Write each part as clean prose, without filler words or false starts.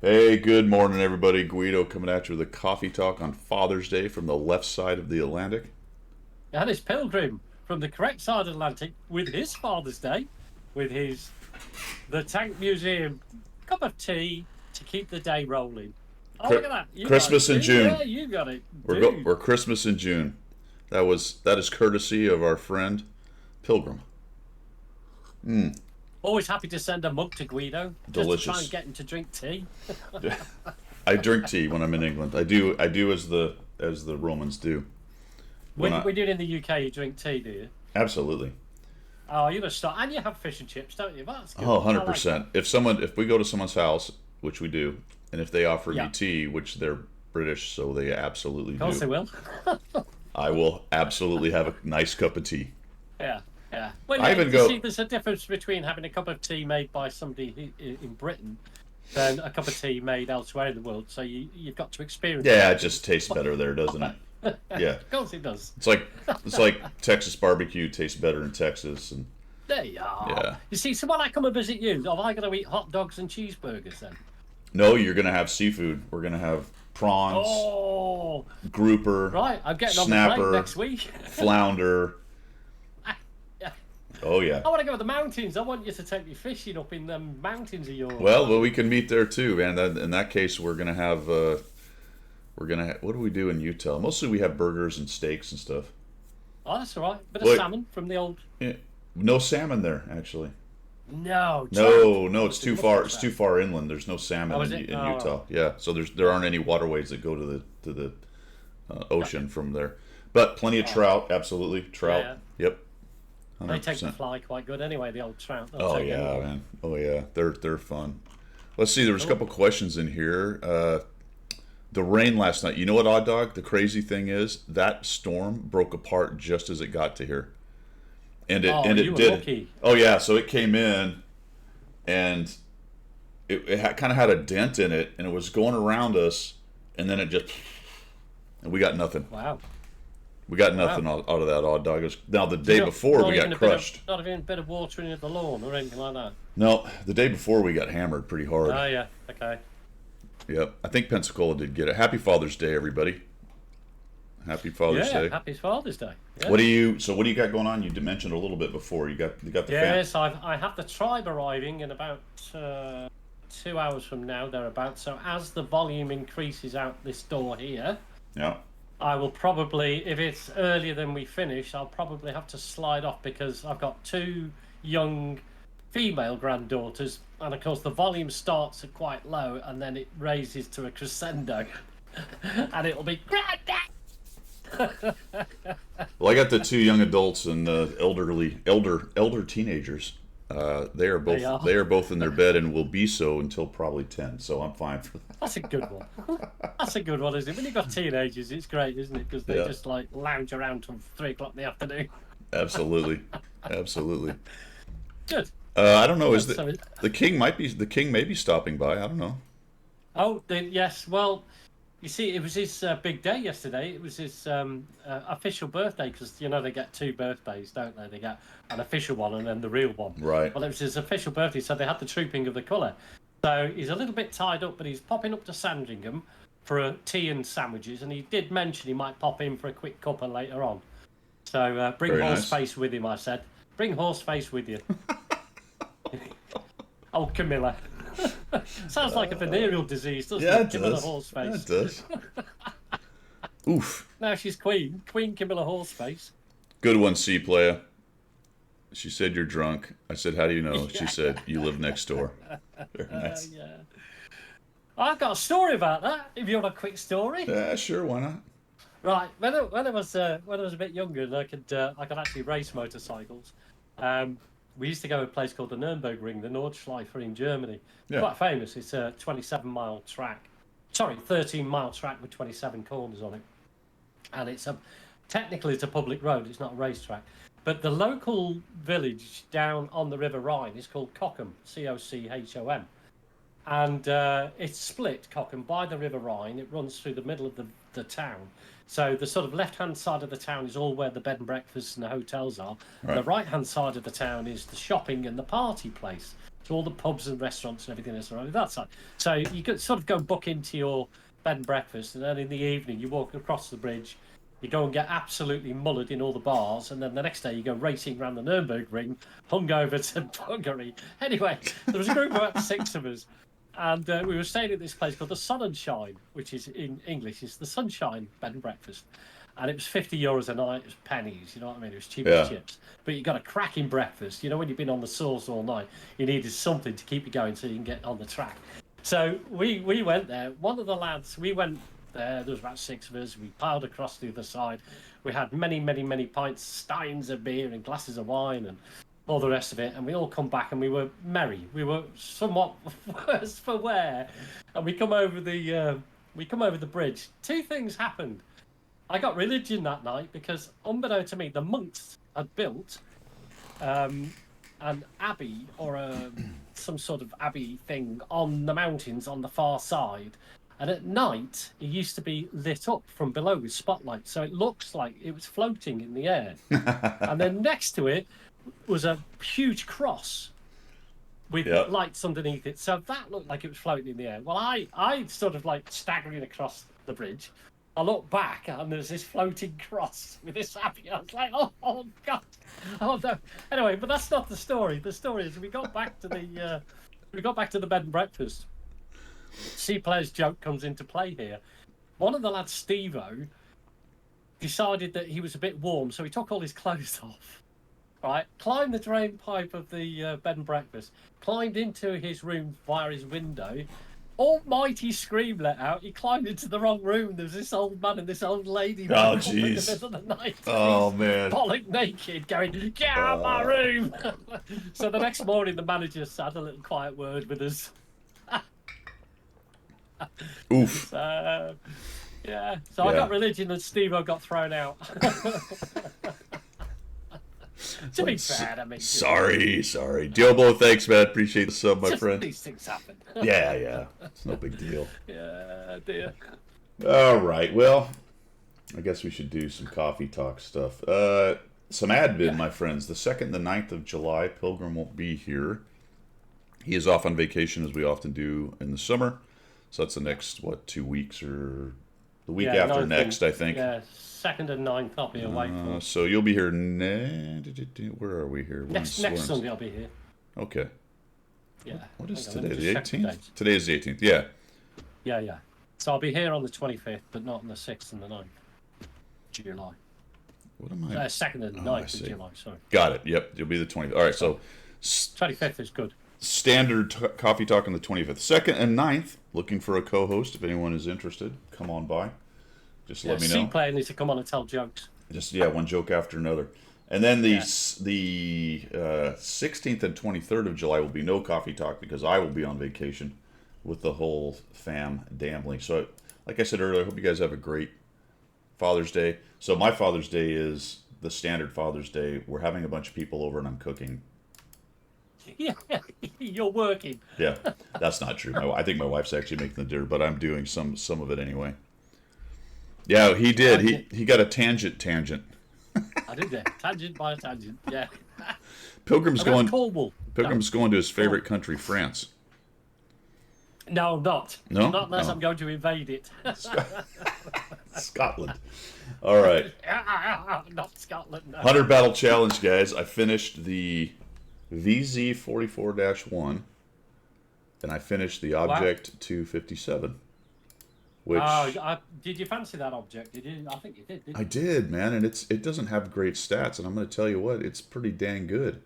Hey, good morning, everybody. Guido coming at you with a coffee talk on Father's Day from the left side of the Atlantic. And it's Pilgrim from the correct side of the Atlantic with his Father's Day, with his the Tank Museum cup of tea to keep the day rolling. Oh, look at that! You got it, Christmas in see? Yeah, June. you got it, We're dude. Christmas in June. That is courtesy of our friend Pilgrim. Always happy to send a mug to Guido just to try and Delicious. get him to drink tea. I drink tea when I'm in England. I do as the Romans do. When When I we're doing in the UK, you drink tea, do you? Absolutely. Oh, you're a star, and you have fish and chips, don't you? That's Oh, good. I like 100%. that. If we go to someone's house, which we do, and if they offer me Yeah, tea, which they're British, so they absolutely of course do, they will. I will absolutely have a nice cup of tea. Yeah, yeah. Well, I yeah. even You see, go. there's a difference between having a cup of tea made by somebody in Britain than a cup of tea made elsewhere in the world. So you've got to experience Yeah, it both. just tastes better there, doesn't it? Yeah, Of course it does. it's like it's like Texas barbecue tastes better in Texas, and There you are. yeah. You see, so when I come and visit you, have I got to eat hot dogs and cheeseburgers then? No, you're gonna have seafood. We're gonna have prawns, Oh, grouper, right. I'm getting on the plane snapper, next week. flounder. Yeah. Oh yeah. I want to go to the mountains. I want you to take me fishing up in the mountains of yours. Well, we can meet there too, man. In that case, we're gonna have. What do we do in Utah? Mostly we have burgers and steaks and stuff. Oh, that's all right. Bit of Look, salmon from the old. eh, no salmon there actually. No, trout. No, it's Obviously, too must be far. It's trout. too far inland. There's no Oh, salmon is in, it? in Oh, Utah. Yeah, so there aren't any waterways that go to the gotcha. ocean from there. But plenty of Oh, trout. Absolutely, yeah, trout. yeah. Yep, They hundred take the percent. fly quite good anyway. The old trout, they'll Oh take yeah, anything. man. Oh yeah, they're fun. Let's see. There was a Cool. couple questions in here. The rain last night. You know what, Odd Dog? The crazy thing is that storm broke apart just as it got to here, and it Oh, and you it were did. lucky. Oh yeah, so it came in and it kind of had a dent in it, and it was going around us, and then it just and we got nothing. Wow, We got nothing wow. out of that, Odd Dog. Now the So day before we got crushed. not even a bit of watering of the lawn or anything like that. No, the day before we got hammered pretty hard. Oh yeah, okay. Yep, I think Pensacola did get it. Happy Father's Day, everybody. Happy Father's Yeah, Day. happy Father's Day. What Yeah. do you? So what do you got going on? You mentioned a little bit before. You got the fan. Yes, I have the tribe arriving in about 2 hours from now, thereabouts. So as the volume increases out this door here, Yeah. I will probably, if it's earlier than we finish, I'll probably have to slide off because I've got two young female granddaughters, and of course the volume starts at quite low and then it raises to a crescendo, and it'll be granddad. Well, I got the two young adults and elder teenagers. They are They both are. they are both in their bed and will be so until probably 10. So I'm fine for that. That's a good one. That's a good one, isn't it? When you've got teenagers, it's great, isn't it? Because they Yeah, just like lounge around till 3 o'clock in the afternoon. absolutely, absolutely. Good. I don't know. Is Good. So, the king may be stopping by? I don't know. yes. Well, you see, it was his big day yesterday. It was his official birthday because they get two birthdays, don't they? They get an official one and then the real one. Right. Well, it was his official birthday, so they had the trooping of the colour. So he's a little bit tied up, but he's popping up to Sandringham for a tea and sandwiches, and he did mention he might pop in for a quick cuppa later on. So bring Very nice. Horseface with him, I said. Bring Horseface with you. Oh, Camilla. Sounds like a venereal disease, doesn't Yeah, it? it Camilla does. Yeah, it Horseface. does. Oof. Now she's Queen. Queen Camilla Horseface. Good one, C playa. She said you're drunk. I said, how do you know? She Yeah. said you live next door. Very nice. Yeah. I've got a story about that. If you want a quick story, Yeah, sure. Why not? right? When I was a bit younger, and I could actually race motorcycles. We used to go to a place called the Nürburgring, the Nordschleife in Germany. Yeah. Quite famous. It's a 27-mile track. Sorry, 13-mile track with 27 corners on it, and technically it's a public road. It's not a racetrack. But the local village down on the River Rhine is called Cockham, Cochom, and it's split Cockham by the River Rhine. It runs through the middle of the town. So the sort of left-hand side of the town is all where the bed and breakfasts and the hotels are. And the Right. right-hand side of the town is the shopping and the party place. to all the pubs and restaurants and everything that's around that side. So you could sort of go book into your bed and breakfast, and then in the evening you walk across the bridge, you go and get absolutely mullered in all the bars, and then the next day you go racing around the Nürburgring, hungover to buggery. Anyway, there was a group of about 6 of us, and we were staying at this place called the Sun and Shine, which is in English is the Sunshine Bed and Breakfast. And it was €50 a night. It was pennies, you know what I mean? It was cheap as chips. But you got a cracking breakfast. You know, when you've been on the sauce all night, you needed something to keep you going so you can get on the track. So we went there. One of the lads, we went there. There was about 6 of us. We piled across the other side. We had many, many, many pints, steins of beer and glasses of wine and all the rest of it. And we all come back and we were merry. We were somewhat worse for wear. And we come over the bridge. 2 things happened. I got religion that night because, unbeknown to me, the monks had built an abbey or some sort of abbey thing on the mountains on the far side. And at night, it used to be lit up from below with spotlights. So it looks like it was floating in the air. And then next to it was a huge cross with lights underneath it. So that looked like it was floating in the air. Well, I sort of like staggering across the bridge. I look back and there's this floating cross with this abbey. I was like, oh God, oh no. Anyway, but that's not the story. The story is we got back to the bed and breakfast. C Player's joke comes into play here. One of the lads, Steve-O, decided that he was a bit warm, so he took all his clothes off. Right, climbed the drain pipe of the bed and breakfast, climbed into his room via his window. Almighty scream let out. He climbed into the wrong room. There was this old man and this old lady. Oh, jeez. In the middle of the night. Oh, man. Bollock naked, going, get out of my room. So the next morning, the manager had a little quiet word with us. Oof. So, yeah. So I got religion and Steve-O got thrown out. To be fair, I mean... Sorry. Diobo, thanks, man. Appreciate the sub, my friend. These things happen. Yeah. It's no big deal. Yeah, dear. All right. Well, I guess we should do some coffee talk stuff. Some admin, my friends. The 2nd and the 9th of July, Pilgrim won't be here. He is off on vacation, as we often do in the summer. So that's the next, 2 weeks or the week after next, I think. Yeah, 2nd and 9th I'll be away for. So you'll be here. Where are we here? Next Sunday I'll be here. Okay. Yeah. What is today? The 18th? Today is the 18th. Yeah. Yeah. So I'll be here on the 25th, but not on the 6th and the 9th. July. What am I? 2nd and 9th of July, sorry. Got it. Yep. You'll be the 20th. All right. So 25th is good. Standard coffee talk on the 25th. 2nd and 9th, looking for a co-host. If anyone is interested, come on by. Just let me know. C-Player needs to come on and tell jokes. Just, one joke after another. And then the 16th and 23rd of July will be no coffee talk because I will be on vacation with the whole fam damling. So, like I said earlier, I hope you guys have a great Father's Day. So my Father's Day is the standard Father's Day. We're having a bunch of people over and I'm cooking. Yeah, you're working. Yeah, that's not true. I think my wife's actually making the dinner, but I'm doing some of it anyway. Yeah, he did. He got a tangent. I did that. Tangent by a tangent. Yeah. Pilgrim's going Cornwall. Pilgrim's going to his favorite country, France. No, not. No? Not unless I'm going to invade it. Scotland. All right. Not Scotland. No. 100 Battle Challenge, guys. I finished the VZ44-1, and I finished the Object 257. Which did you fancy that object? Did you? I think you did. Didn't you? I did, man, and it doesn't have great stats, and I'm going to tell you what, it's pretty dang good.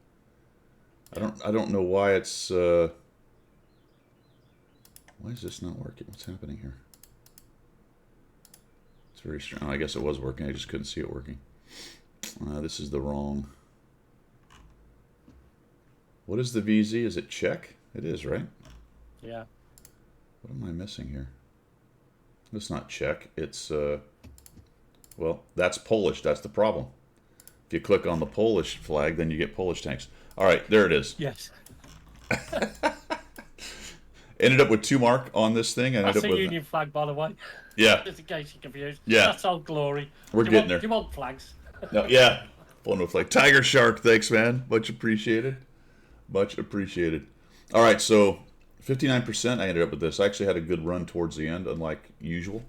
I don't know why it's why is this not working? What's happening here? It's very strange. Oh, I guess it was working. I just couldn't see it working. This is the wrong. What is the VZ? Is it Czech? It is, right? Yeah. What am I missing here? It's not Czech. It's, well, that's Polish. That's the problem. If you click on the Polish flag, then you get Polish tanks. All right, there it is. Yes. Ended up with 2 mark on this thing. That's a Union flag, by the way. Yeah. Just in case you're confused. Yeah. That's Old Glory. We're getting there. Do you want flags? No, yeah. Pulling with flag. Tiger Shark, thanks, man. Much appreciated. Much appreciated. All right, so 59%. I ended up with this. I actually had a good run towards the end, unlike usual.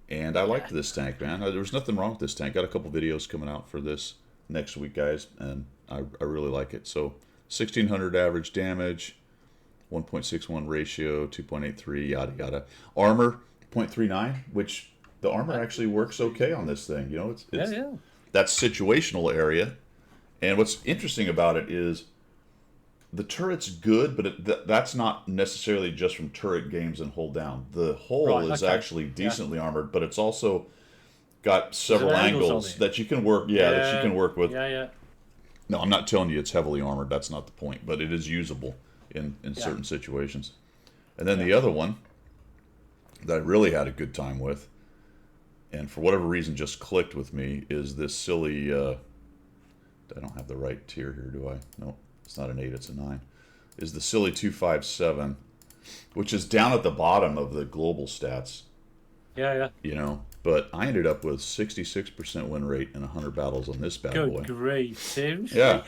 And I liked this tank, man. There was nothing wrong with this tank. Got a couple videos coming out for this next week, guys, and I really like it. So 1600 average damage, 1.61 ratio, 2.83, yada yada. Armor 0.39, which the armor actually works okay on this thing. You know, it's Yeah. that's situational area. And what's interesting about it is the turret's good, but that's not necessarily just from turret games and hold down. The hull Right, is okay. actually decently armored, but it's also got several There's angles angles on it. that you can work. Yeah, that you can work with. Yeah. No, I'm not telling you it's heavily armored. That's not the point, but it is usable in Yeah. certain situations. And then the other one that I really had a good time with, and for whatever reason just clicked with me, is this silly. I don't have the right tier here, do I? No, it's not an 8, it's a 9. Is the silly 257, which is down at the bottom of the global stats, Yeah. you know. But I ended up with 66% win rate in 100 battles on this bad boy. Good grief, seriously? Yeah.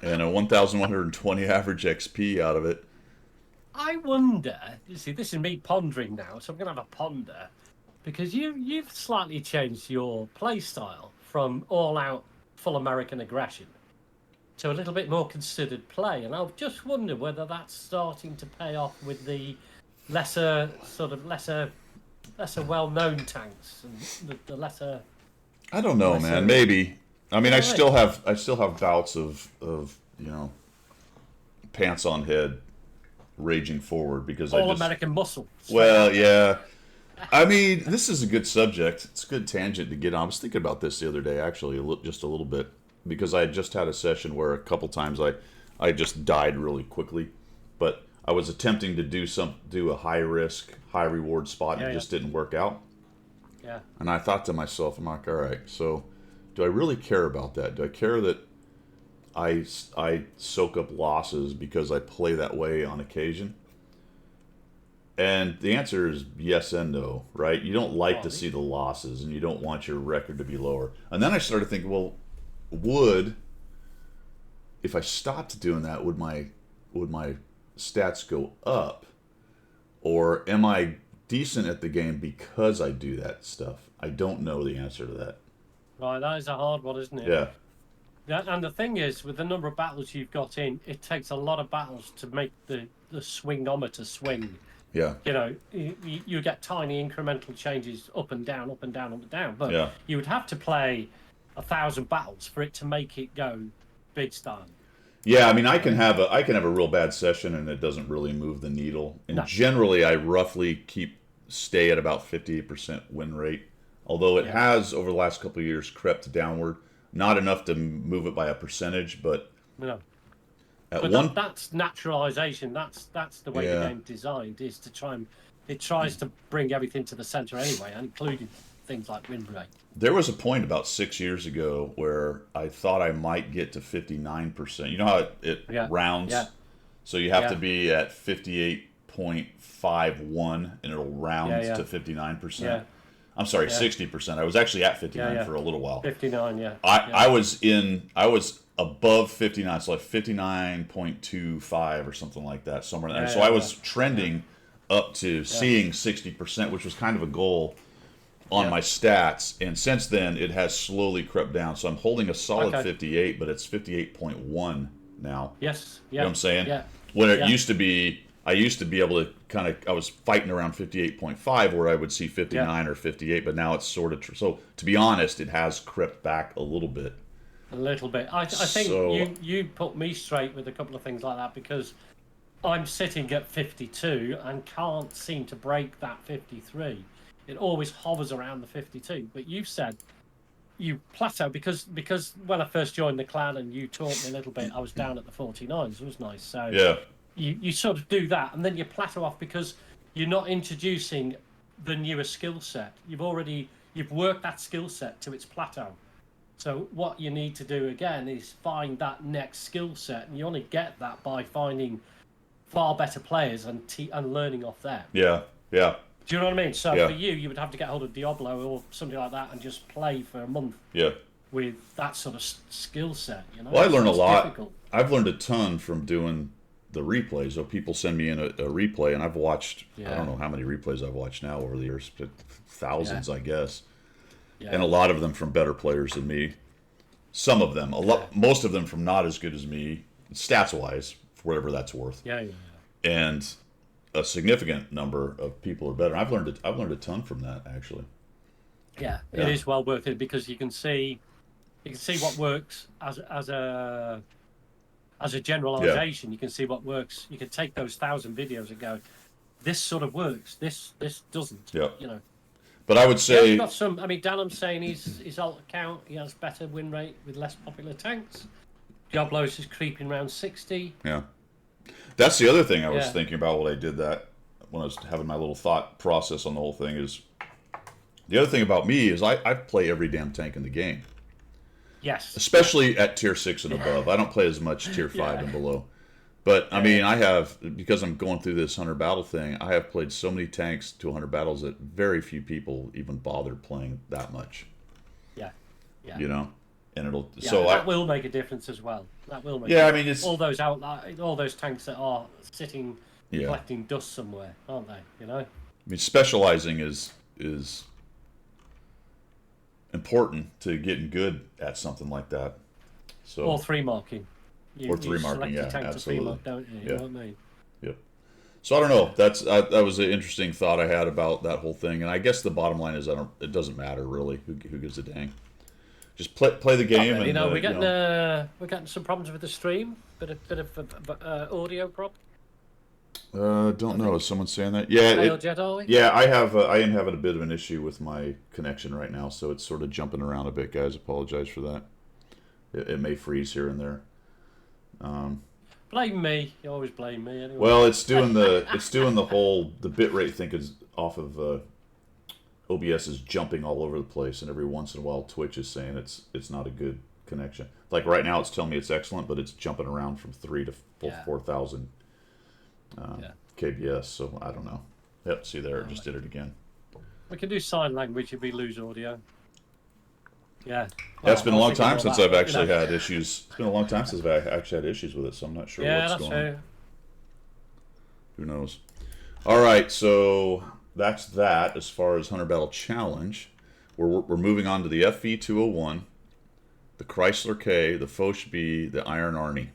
And a 1,120 average XP out of it. I wonder. You see, this is me pondering now, so I'm going to have a ponder, because you've slightly changed your play style from all-out full American aggression to a little bit more considered play, and I just wonder whether that's starting to pay off with the lesser well-known tanks and the lesser. I don't know, Listen. man. Maybe. I mean, Yeah, I still have bouts of you know, pants on head raging forward because all American muscle. Well, yeah. I mean, this is a good subject. It's a good tangent to get on. I was thinking about this the other day, actually, just a little bit, because I had just had a session where a couple times I just died really quickly, but I was attempting to do a high risk, high reward spot, and it just didn't work out. Yeah. And I thought to myself, I'm like, all right, so do I really care about that? Do I care that I soak up losses because I play that way on occasion? And the answer is yes and no, right? You don't like to see the losses, and you don't want your record to be lower. And then I started thinking, well, if I stopped doing that, would my stats go up, or am I decent at the game because I do that stuff? I don't know the answer to that. Right, that is a hard one, isn't it? Yeah. Yeah, and the thing is, with the number of battles you've got in, it takes a lot of battles to make the swingometer swing. Yeah. You know, you get tiny incremental changes up and down, up and down, up and down. But Yeah. you would have to play 1,000 battles for it to make it go big style. Yeah, I mean, I can have a real bad session and it doesn't really move the needle. And No. generally, I roughly stay at about 58% win rate. Although it has over the last couple of years crept downward, not enough to move it by a percentage, but No. at But one that's naturalization. That's the way the game's designed, is to try and it tries to bring everything to the center anyway, including things like win rate. there was a point about 6 years ago where I thought I might get to 59%. You know how it rounds? Yeah. So you have to be at 58.51 and it'll round to 59%. Yeah. I'm sorry, 60%. I was actually at 59 for a little while. 59, yeah. I was above 59, so like 59.25 or something like that, somewhere in there. So I was trending up to seeing 60%, which was kind of a goal on my stats. And since then, it has slowly crept down. So I'm holding a solid 58, but it's 58.1 now. Yes. You know what I'm saying? Yeah. When it used to be, I used to be able to I was fighting around 58.5 where I would see 59 or 58, but now it's sort of, so to be honest, it has crept back a little bit. A little bit. I think you put me straight with a couple of things like that, because I'm sitting at 52 and can't seem to break that 53. It always hovers around the 52. But you said you plateau because when I first joined the clan and you taught me a little bit, I was down at the 49s. It was nice. So Yeah. you sort of do that, and then you plateau off because you're not introducing the newer skill set. You've worked that skill set to its plateau. So what you need to do again is find that next skill set, and you only get that by finding far better players and learning off them. Yeah. Yeah. Do you know what I mean? So for you would have to get hold of Diablo or something like that and just play for a month Yeah. with that sort of skill set. You know, Well, I learned a It's lot. difficult. I've learned a ton from doing the replays. So people send me in a replay, and I've watched, I Yeah. don't know how many replays I've watched now over the years, but thousands, I guess. Yeah. And a lot of them from better players than me. Some of them, most of them from not as good as me, stats-wise, for whatever that's worth. Yeah, yeah, And a significant number of people are better. I've learned a ton from that, actually. yeah. Yeah. It is well worth it because you can see what works as a generalization. You can see what works. You can take those 1,000 videos and go, this sort of works. This doesn't. Yeah. You know. But I would Yeah, say, he's got some. I mean, Danham's saying his alt account, he has better win rate with less popular tanks. Diablos is creeping around 60. yeah. That's the other thing I was Yeah. thinking about when I did that, when I was having my little thought process on the whole thing, is the other thing about me is I play every damn tank in the game, Yes. especially at tier 6 and above. I don't play as much tier 5 Yeah. and below. But, I mean, I have, because I'm going through this 100 battle thing, I have played so many tanks to 100 battles that very few people even bother playing that much, Yeah. Yeah. you know? And it'll, Yeah, so that will make a difference as well. That will make. Yeah, a I mean, it's, all those tanks that are sitting yeah. collecting dust somewhere, aren't they? You know. I mean, specializing is important to getting good at something like that. So Or three marking. Or three marking, select your yeah, tank to three absolutely. mark, don't you? You Yeah. know what I mean? Yep. So I don't know. That was an interesting thought I had about that whole thing, and I guess the bottom line is it doesn't matter really. Who gives a dang? Just play the game. And, You know, we're getting some problems with the stream. Bit of audio problem. Don't know. Is someone saying that? Yeah. ALJet, are we? Yeah, I have. I am having a bit of an issue with my connection right now, so it's sort of jumping around a bit, guys. Apologize for that. It may freeze here and there. Blame me. You always blame me anyway. Well, it's doing the whole bitrate thing is off of OBS is jumping all over the place, and every once in a while Twitch is saying it's not a good connection. Like right now, it's telling me it's excellent, but it's jumping around from 3 to 4,000 kbs. So I don't know. Yep, see there, it just did it again. We can do sign language if we lose audio. Yeah. Yeah, it's been a I was long thinking time all since that, I've you actually know. had issues. It's been a long time since I've actually had issues with it, so I'm not sure Yeah, what's that's going on. true. Who knows? All right, so that's that as far as Hunter Battle Challenge. We're moving on to the FV 201, the Chrysler K, the Foch B, the Iron Arnie.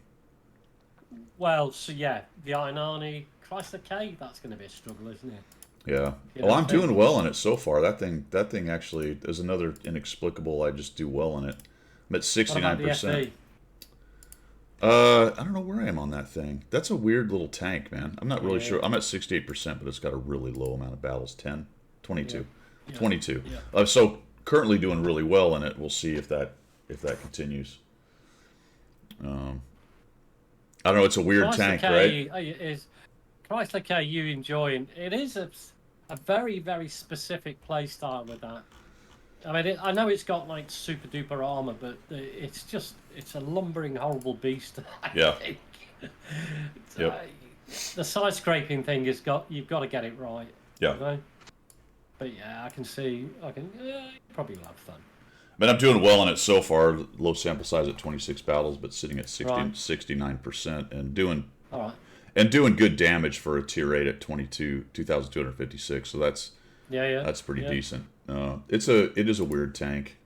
Well, so yeah, the Iron Arnie, Chrysler K, that's going to be a struggle, isn't it? Yeah. You Well, don't I'm think? doing well in it so far. That thing actually is another inexplicable. I just do well in it. I'm at What about the 69%. FE? I don't know where I am on that thing. That's a weird little tank, man. I'm not really Yeah. sure. I'm at 68%, but it's got a really low amount of battles. 10, 22, Yeah. 22. Yeah. So currently doing really well in it. We'll see if that continues. I don't know. It's a weird Chrysler tank, K right? is Chrysler K you enjoy, and it is a very, very specific play style with that. I mean, I know it's got like super duper armor, but it's a lumbering, horrible beast. I Yeah. think. Yep. The side scraping thing you've got to get it right. Yeah. You know? But yeah, you probably will have fun. I mean, I'm doing well in it so far. Low sample size at 26 battles, but sitting at Right. 69% and doing All right. good damage for a tier 8 at 2,256. So that's pretty Yeah. decent. It is a weird tank.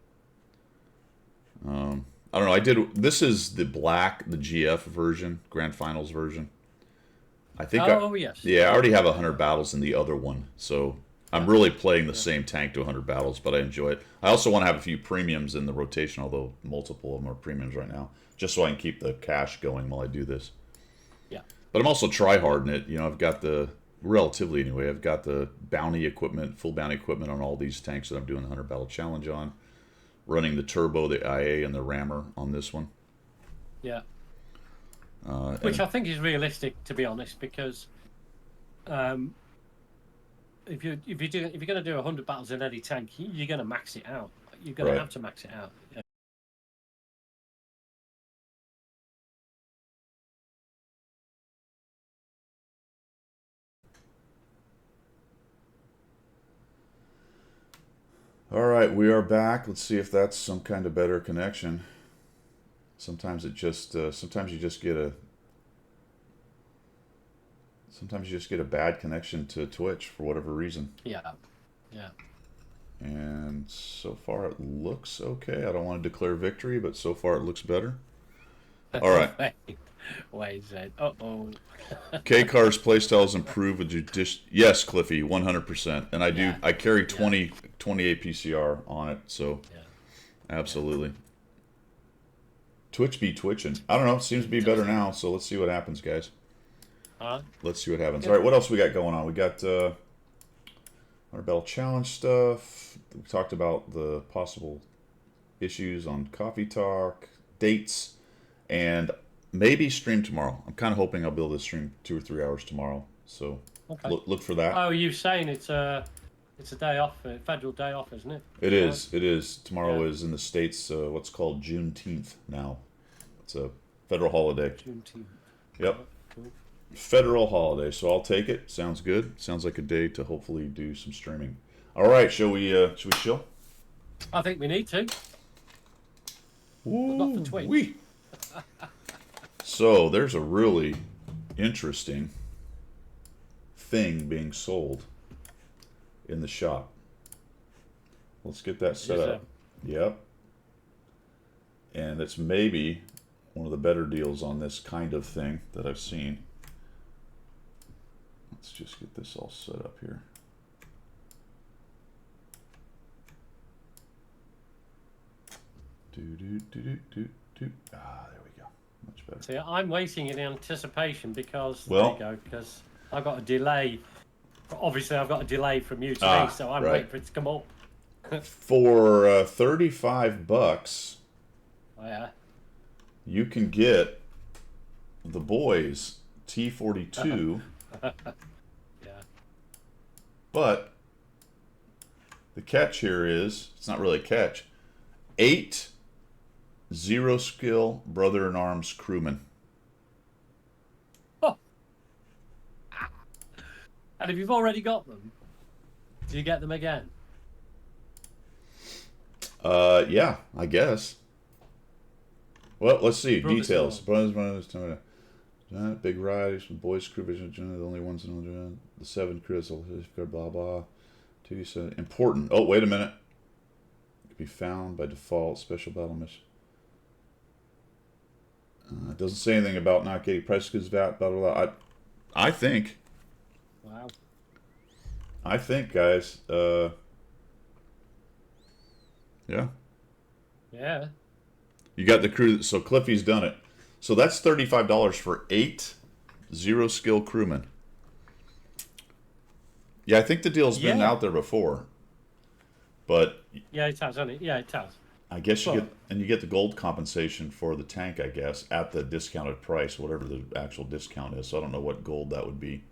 I don't know. This is the GF version, Grand Finals version. I think. Yes. Yeah, I already have 100 battles in the other one, so I'm really playing the same tank to 100 battles, but I enjoy it. I also want to have a few premiums in the rotation, although multiple of them are premiums right now, just so I can keep the cash going while I do this. Yeah. But I'm also try-harding it. You know, I've got relatively anyway, I've got the bounty equipment, full bounty equipment on all these tanks that I'm doing the 100 Battle Challenge on. Running the turbo, the IA, and the rammer on this one. Yeah. Which I think is realistic, to be honest, because if you're going to do 100 battles in any tank, you're going to max it out. You're going to have to max it out. Yeah. All right, we are back. Let's see if that's some kind of better connection. Sometimes you just get Sometimes you just get a bad connection to Twitch for whatever reason. Yeah. Yeah. And so far it looks okay. I don't want to declare victory, but so far it looks better. All right. Wait, Zed. Uh-oh. K-Car's playstyles improve with Yes, Cliffy, 100%. And I do. Yeah. I carry 28 PCR on it, so absolutely. Twitch be twitching. I don't know. It seems to be better now, so let's see what happens, guys. Let's see what happens. All right, what else we got going on? We got our Bell Challenge stuff. We talked about the possible issues on Coffee Talk, dates, and maybe stream tomorrow. I'm kind of hoping I'll be able to stream 2 or 3 hours tomorrow. So look for that. Oh, you're saying it's a day off, a federal day off, isn't it? It is. It is. Tomorrow is in the States what's called Juneteenth now. It's a federal holiday. Juneteenth. Yep. Cool. Federal holiday, so I'll take it. Sounds good. Sounds like a day to hopefully do some streaming. All right, shall we chill? I think we need to. Ooh, not for Twitch. So there's a really interesting thing being sold in the shop. Let's get that set up. Yep. And it's maybe one of the better deals on this kind of thing that I've seen. Let's just get this all set up here. Ah, there we go. Much better. See, I'm waiting in anticipation because Well, there you go, because I've got a delay. Obviously, I've got a delay from you to me, so I'm waiting for it to come up. For $35, Oh, yeah. you can get the boys T42. Yeah. But the catch here is, it's not really a catch, 8 zero-skill brother-in-arms crewmen. Oh. And if you've already got them, do you get them again? Yeah, I guess. Well, let's see. Brothers Details. Brothers, big riders, boys crew, the only ones in the 7 crews, blah, blah. Important. Oh, wait a minute. It can be found by default, special battle mission. It doesn't say anything about not getting price goods VAT, blah, blah, blah. I think. Wow. I think, guys. Yeah. Yeah. You got the crew. So Cliffy's done it. So that's $35 for 8 zero-skill crewmen. Yeah, I think the deal's been out there before. But yeah, it has, hasn't it? Yeah, it has. I guess you get the gold compensation for the tank, I guess, at the discounted price, whatever the actual discount is. So I don't know what gold that would be.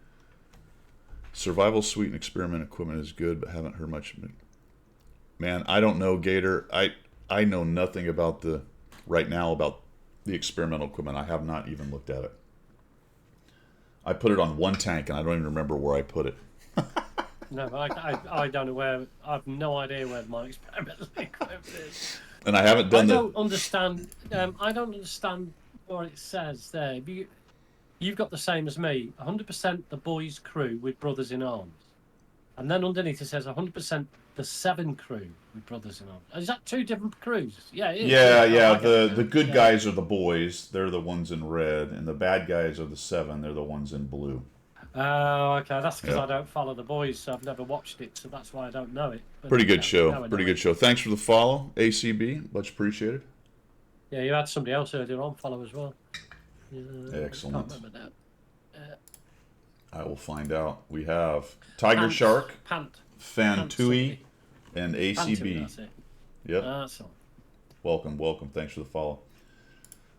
Survival suite and experiment equipment is good, but haven't heard much. Man, I don't know, Gator. I know nothing about right now about the experimental equipment. I have not even looked at it. I put it on one tank, and I don't even remember where I put it. No, I don't know where. I have no idea where my experimental equipment is. And I haven't done I don't understand. I don't understand what it says there. You've got the same as me. 100% the boys' crew with brothers in arms, and then underneath it says 100% the 7 crew with brothers in arms. Is that 2 different crews? Yeah. It is. Yeah. The good guys are the boys. They're the ones in red, and the bad guys are the 7. They're the ones in blue. Oh, okay. That's because I don't follow the boys, so I've never watched it, so that's why I don't know it. But Pretty good show. Pretty good show. Thanks for the follow, ACB. Much appreciated. Yeah, you had somebody else earlier on follow as well. Excellent. I will find out. We have Tiger Shark, Fantui, and ACB. That's it. Yep. That's all. Welcome. Thanks for the follow.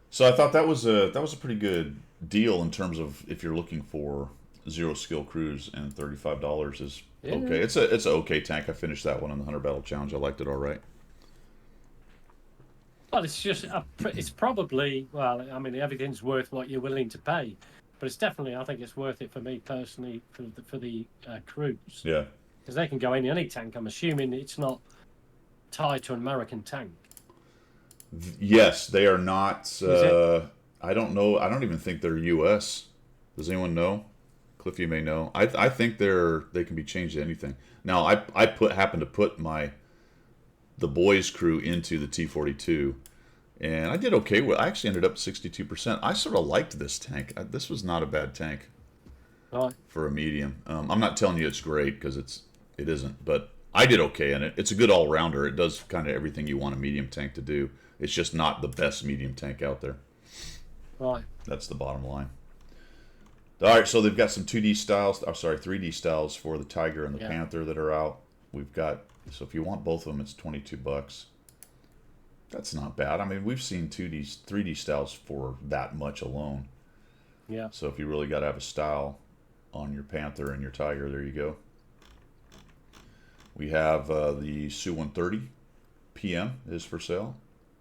So I thought that was a pretty good deal in terms of if you're looking for zero skill crews, and $35 is okay. It's an okay tank. I finished that one on the Hunter Battle Challenge. I liked it all right. Well, it's probably, well, I mean, everything's worth what you're willing to pay, but it's definitely, I think it's worth it for me personally for the crews. Yeah. Because they can go in any tank. I'm assuming it's not tied to an American tank. Yes, they are not. I don't know. I don't even think they're U.S. Does anyone know? Cliff, you may know. I think they can be changed to anything. Now happened to put the boys crew into the T42, and I did okay with. I actually ended up 62%. I sort of liked this tank. This was not a bad tank Right. for a medium. I'm not telling you it's great because it isn't, but I did okay in it. It's a good all rounder. It does kind of everything you want a medium tank to do. It's just not the best medium tank out there. Right. That's the bottom line. All right, so they've got some 2D styles. I'm sorry, 3D styles for the Tiger and the Panther that are out. We've got, so if you want both of them, it's $22. That's not bad. I mean, we've seen 3D styles for that much alone. Yeah. So if you really got to have a style on your Panther and your Tiger, there you go. We have the Su-130 PM is for sale.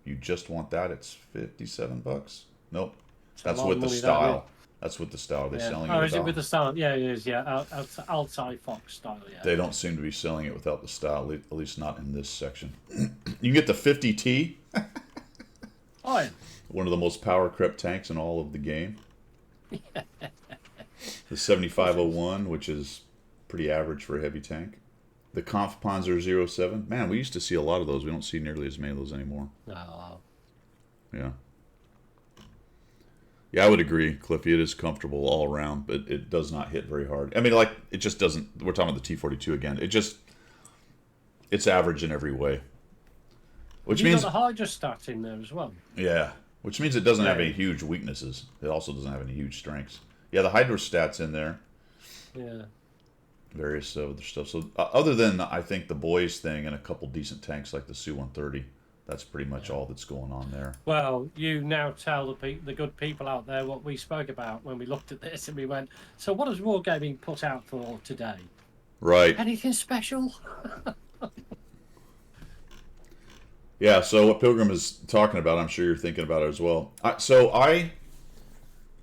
You just want that, it's $57. Nope, that's with the style. That's with the style. They're selling it. Oh, is it with the style? Yeah, it is. Yeah, outside Fox style. Yeah. They don't seem to be selling it without the style, at least not in this section. You can get the 50T. Oh, yeah. One of the most power crept tanks in all of the game. The 7501, which is pretty average for a heavy tank. The Kampfpanzer 07. Man, we used to see a lot of those. We don't see nearly as many of those anymore. Oh. Yeah. Yeah, I would agree, Cliffy. It is comfortable all around, but it does not hit very hard. I mean, like, it just doesn't... We're talking about the T-42 again. It's average in every way. Which means... You've got the Hydra stat in there as well. Yeah. Which means it doesn't have any huge weaknesses. It also doesn't have any huge strengths. Yeah, the Hydra stat's in there. Yeah. Various other stuff. So, other than, I think, the boys thing and a couple decent tanks like the Su-130... That's pretty much all that's going on there. Well, you now tell the good people out there what we spoke about when we looked at this and we went, so what is Wargaming put out for today? Right. Anything special? Yeah, so what Pilgrim is talking about, I'm sure you're thinking about it as well.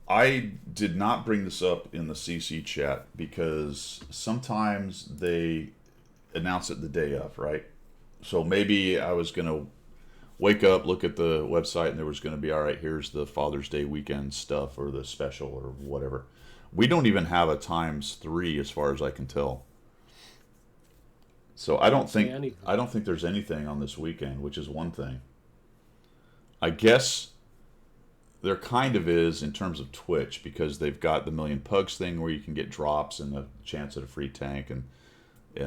I did not bring this up in the CC chat because sometimes they announce it the day of, right? So maybe I was going to wake up, look at the website, and there was going to be, all right, here's the Father's Day weekend stuff or the special or whatever. We don't even have a ×3 as far as I can tell. So I don't think there's anything on this weekend, which is one thing. I guess there kind of is in terms of Twitch because they've got the Million Pugs thing where you can get drops and a chance at a free tank, and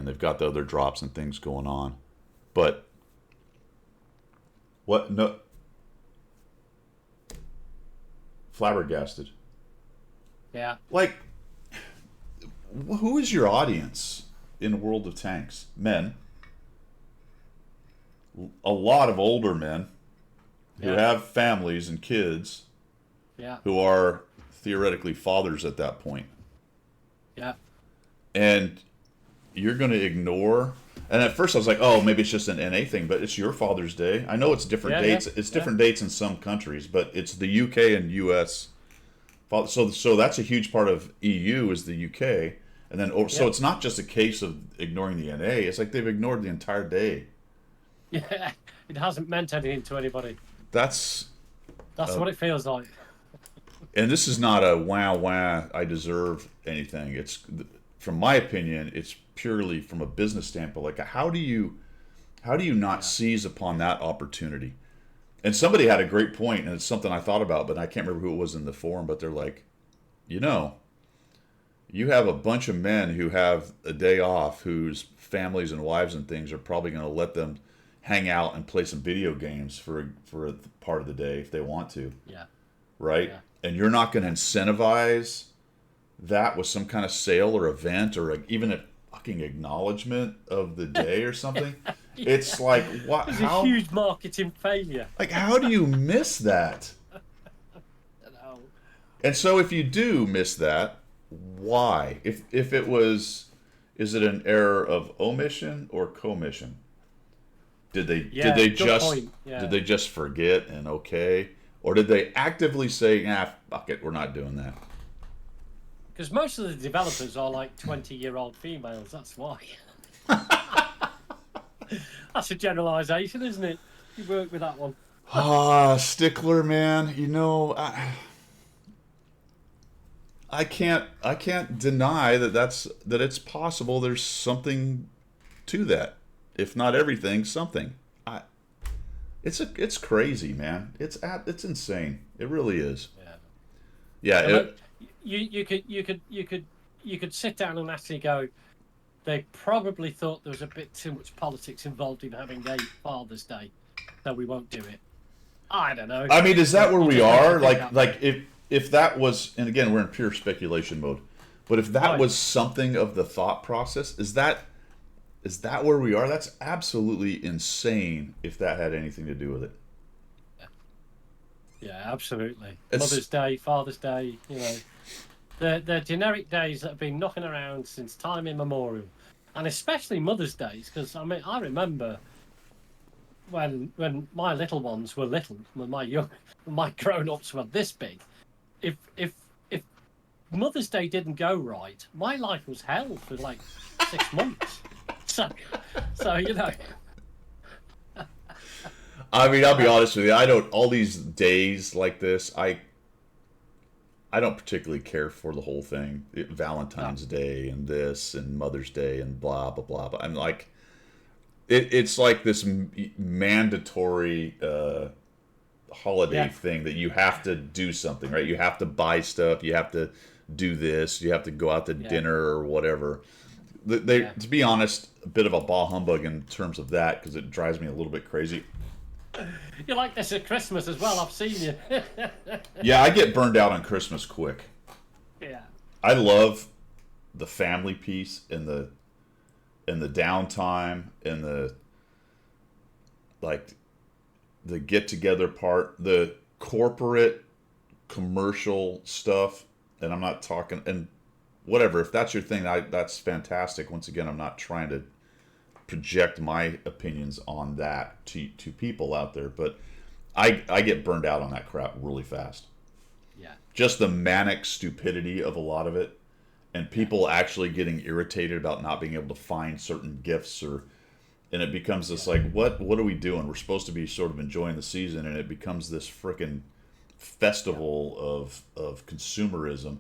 they've got the other drops and things going on. But what? No. Flabbergasted. Yeah. Like, who is your audience in World of Tanks? Men. A lot of older men who have families and kids. Yeah. Who are theoretically fathers at that point. Yeah. And you're going to ignore... And at first I was like, oh, maybe it's just an NA thing, but it's your Father's Day. I know it's different dates. It's different dates in some countries, but it's the UK and US. So that's a huge part of EU is the UK. And then so it's not just a case of ignoring the NA. It's like they've ignored the entire day. Yeah, it hasn't meant anything to anybody. That's what it feels like. And this is not a wah, I deserve anything. It's, from my opinion, it's purely from a business standpoint. Like, how do you not seize upon that opportunity? And somebody had a great point, and it's something I thought about, but I can't remember who it was in the forum, but they're like, you have a bunch of men who have a day off whose families and wives and things are probably going to let them hang out and play some video games for a part of the day if they want to. Yeah. Right? Yeah. And you're not going to incentivize that with some kind of sale or event or even a fucking acknowledgement of the day or something. It's like, what? It's a huge marketing failure. Like, how do you miss that? And so if you do miss that, why? If it was, is it an error of omission or commission? Did they just forget and or did they actively say, fuck it, we're not doing that? Because most of the developers are like 20-year-old females. That's why. That's a generalisation, isn't it? You work with that one. Stickler, man. I can't deny that it's possible. There's something to that, if not everything, something. I it's crazy, man. It's insane. It really is. Yeah. Yeah. And look, you could sit down and actually go. They probably thought there was a bit too much politics involved in having a Father's Day, so we won't do it. I don't know. I mean, is that where You we just have to are? think Like that way. if that was, and again, we're in pure speculation mode. But if that Right. was something of the thought process, is that where we are? That's absolutely insane. If that had anything to do with it. Yeah, absolutely. It's- Mother's Day, Father's Day, you know. The generic days that have been knocking around since time immemorial. And especially Mother's Days, because I mean I remember when my little ones were little, when my grown ups were this big, if Mother's Day didn't go right, my life was hell for like 6 months. So you know, I mean, I'll be honest with you. I don't all these days like this. I don't particularly care for the whole thing. Valentine's Day and this and Mother's Day and blah blah blah. But I'm like, it's like this mandatory holiday Yeah. thing that you have to do something, right? You have to buy stuff. You have to do this. You have to go out to dinner or whatever. Yeah. To be honest, a bit of a bah humbug in terms of that because it drives me a little bit crazy. you like this at Christmas as well. I've seen you. Yeah, I get burned out on Christmas quick. Yeah. I love the family piece and the downtime and the like the get together part, the corporate commercial stuff, and I'm not talking and whatever. If that's your thing, that's fantastic. Once again, I'm not trying to project my opinions on that to people out there, but I get burned out on that crap really fast. Yeah. Just the manic stupidity of a lot of it, and people actually getting irritated about not being able to find certain gifts, and it becomes this like what are we doing? We're supposed to be sort of enjoying the season, and it becomes this freaking festival of consumerism.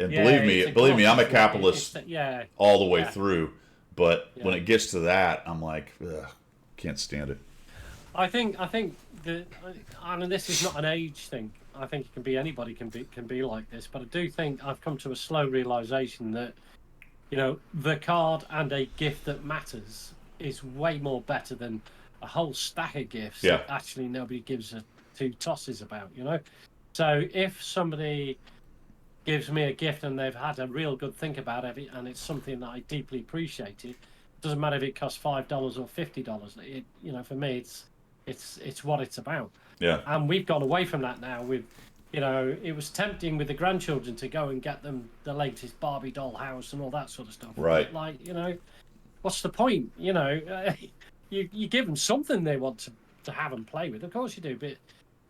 And Yeah, it's believe me, I'm a exhausting. capitalist Yeah. all the way Yeah. through. But when Yeah. it gets to that, I'm like, ugh, can't stand it. I think that, I mean, this is not an age thing. I think it can be anybody can be like this, but I do think I've come to a slow realization that, you know, the card and a gift that matters is way more better than a whole stack of gifts Yeah. that actually nobody gives a two tosses about. You know, so if somebody gives me a gift and they've had a real good think about it and it's something that I deeply appreciate, it doesn't matter if it costs $5 or $50. It, you know, for me, it's what it's about. Yeah. And we've gone away from that now. With, you know, it was tempting with the grandchildren to go and get them the latest Barbie doll house and all that sort of stuff. Right. But, like, you know, what's the point? You know, you give them something they want to have and play with. Of course you do, but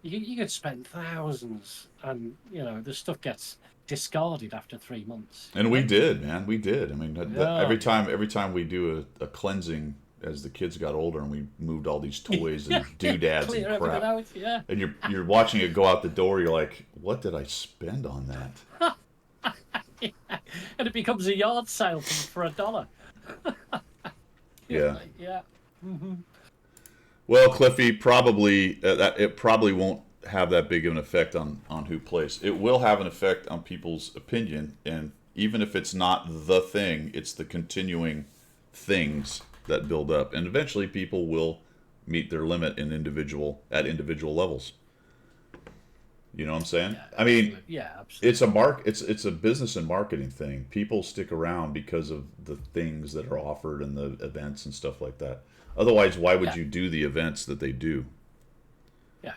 you could spend thousands, and you know the stuff gets discarded after 3 months. And we did, man. We did. I mean, Yeah. every time we do a cleansing as the kids got older and we moved all these toys and doodads Clear and everything crap. out, yeah. And you're watching it go out the door, you're like, what did I spend on that? And it becomes a yard sale for $1. Yeah. Yeah. Well, Cliffy, probably it probably won't have that big of an effect on who plays. It will have an effect on people's opinion, and even if it's not the thing, it's the continuing things that build up, and eventually people will meet their limit at individual levels. You know what I'm saying? I mean, Yeah, absolutely. it's a business and marketing thing. People stick around because of the things that are offered and the events and stuff like that. Otherwise, why would Yeah. you do the events that they do? Yeah.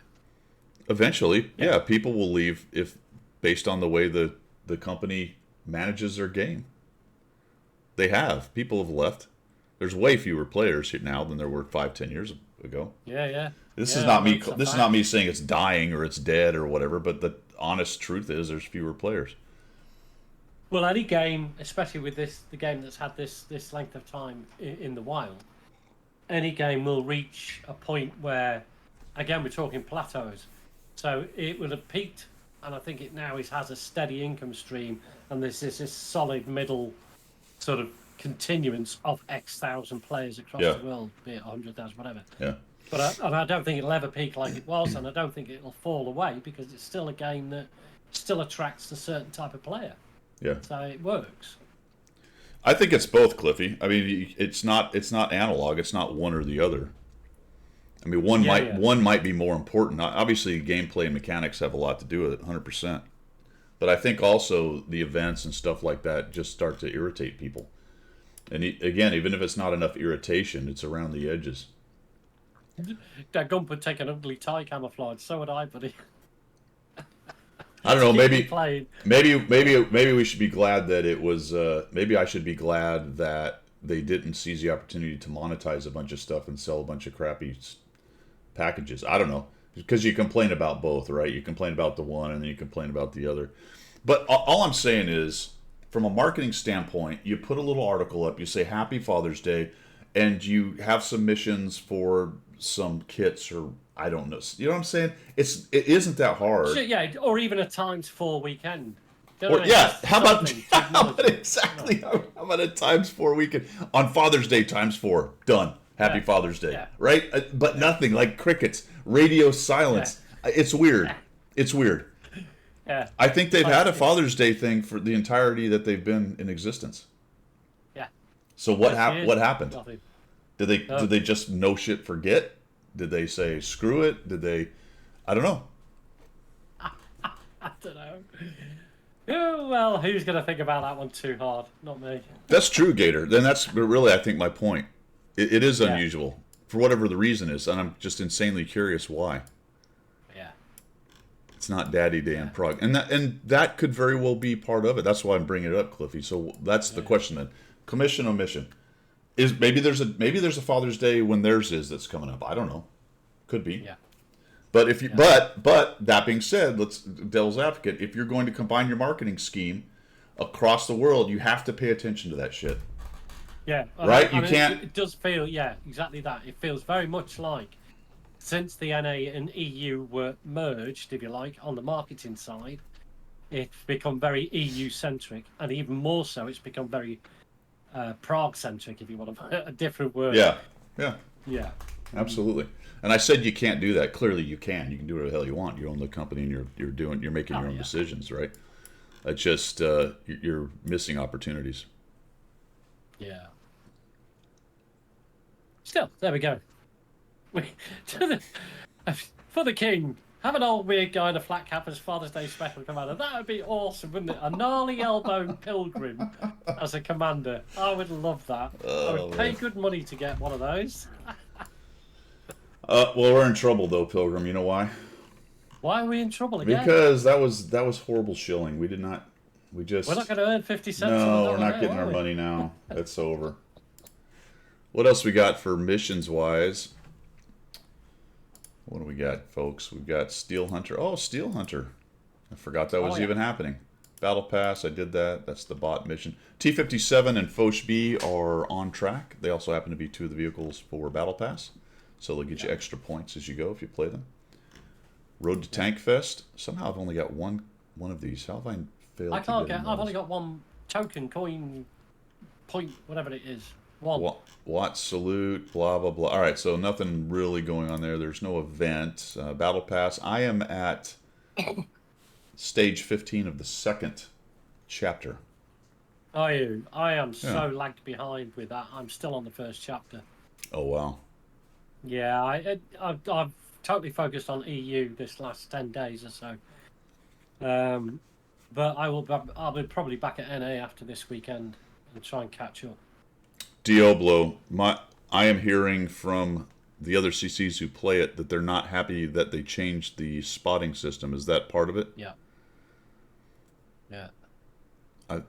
Eventually, yeah, people will leave if based on the way the company manages their game. They have. People have left. There's way fewer players here now than there were 5-10 years ago. Yeah. This Yeah, is not me. that's a This is fact. not me saying it's dying or it's dead or whatever. But the honest truth is, there's fewer players. Well, any game, especially with the game that's had this length of time in the wild, any game will reach a point where, again, we're talking plateaus. So it will have peaked and I think it now has a steady income stream, and there's this solid middle sort of continuance of X thousand players across Yeah. the world, be it 100,000, whatever. Yeah. But and I don't think it'll ever peak like it was, and I don't think it'll fall away because it's still a game that still attracts a certain type of player. Yeah. So it works. I think it's both, Cliffy. I mean, it's not analog. It's not one or the other. I mean, one might be more important. Obviously, gameplay and mechanics have a lot to do with it, 100%. But I think also the events and stuff like that just start to irritate people. And again, even if it's not enough irritation, it's around the edges. That Gump would take an ugly tie camouflage. So would I, buddy. I don't know. Maybe playing. maybe we should be glad that it was. Maybe I should be glad that they didn't seize the opportunity to monetize a bunch of stuff and sell a bunch of crappy packages. I don't know, because you complain about both, right? You complain about the one and then you complain about the other. But all I'm saying is, from a marketing standpoint, you put a little article up. You say Happy Father's Day, and you have submissions for some kits or I don't know. You know what I'm saying? It isn't that hard. Sure, yeah, or even a ×4 weekend. Or, yeah, how about exactly? How about a ×4 weekend on Father's Day ×4? Done. Happy Father's Day, right? But nothing like crickets, radio silence. It's weird. It's weird. Yeah. I think they've had a Father's Day thing for the entirety that they've been in existence. Yeah. So what happened? Nothing. Did they just no shit forget? Did they say screw it? Did they? I don't know. I don't know. Oh, well, who's going to think about that one too hard? Not me. That's true, Gator. Then that's really, I think, my point. It is unusual for whatever the reason is, and I'm just insanely curious why. Yeah. It's not Daddy Day in Prague, and that could very well be part of it. That's why I'm bringing it up, Cliffy. So that's the question then: commission, omission. Is maybe there's a Father's Day when theirs is that's coming up. I don't know. Could be. Yeah. But if you but that being said, let's devil's advocate. If you're going to combine your marketing scheme across the world, you have to pay attention to that shit. Yeah. Right? I mean, can't. It does feel exactly that. It feels very much like since the NA and EU were merged, if you like, on the marketing side, it's become very EU centric, and even more so, it's become very Prague centric, if you want a different word. Yeah. Absolutely. And I said you can't do that. Clearly, you can. You can do whatever the hell you want. You own the company, and you're making your own decisions, right? It's just you're missing opportunities. Yeah. Still, there we go. For the king, have an old weird guy in a flat cap as Father's Day special commander. That would be awesome, wouldn't it? A gnarly elbow pilgrim as a commander. I would love that. I would pay good money to get one of those. Well, we're in trouble though, Pilgrim. You know why? Why are we in trouble again? Because that was horrible shilling. We're not going to earn 50 cents. No, we're not getting our money now. That's over. What else we got for missions wise? What do we got, folks? We've got Steel Hunter. Oh, Steel Hunter. I forgot that was even happening. Battle Pass, I did that. That's the bot mission. T-57 and Foch B are on track. They also happen to be two of the vehicles for Battle Pass. So they'll get you extra points as you go if you play them. Road to Tank Fest. Somehow I've only got one of these. How have I failed to get I've only got one token, coin, point, whatever it is. One. Watt Salute, blah, blah, blah. All right, so nothing really going on there. There's no event. Battle Pass. I am at stage 15 of the second chapter. Are you? I am so lagged behind with that. I'm still on the first chapter. Oh, wow. Yeah, I've totally focused on EU this last 10 days or so. But I'll be probably back at NA after this weekend and try and catch up. Diablo, I am hearing from the other CCs who play it that they're not happy that they changed the spotting system. Is that part of it? Yeah. Yeah.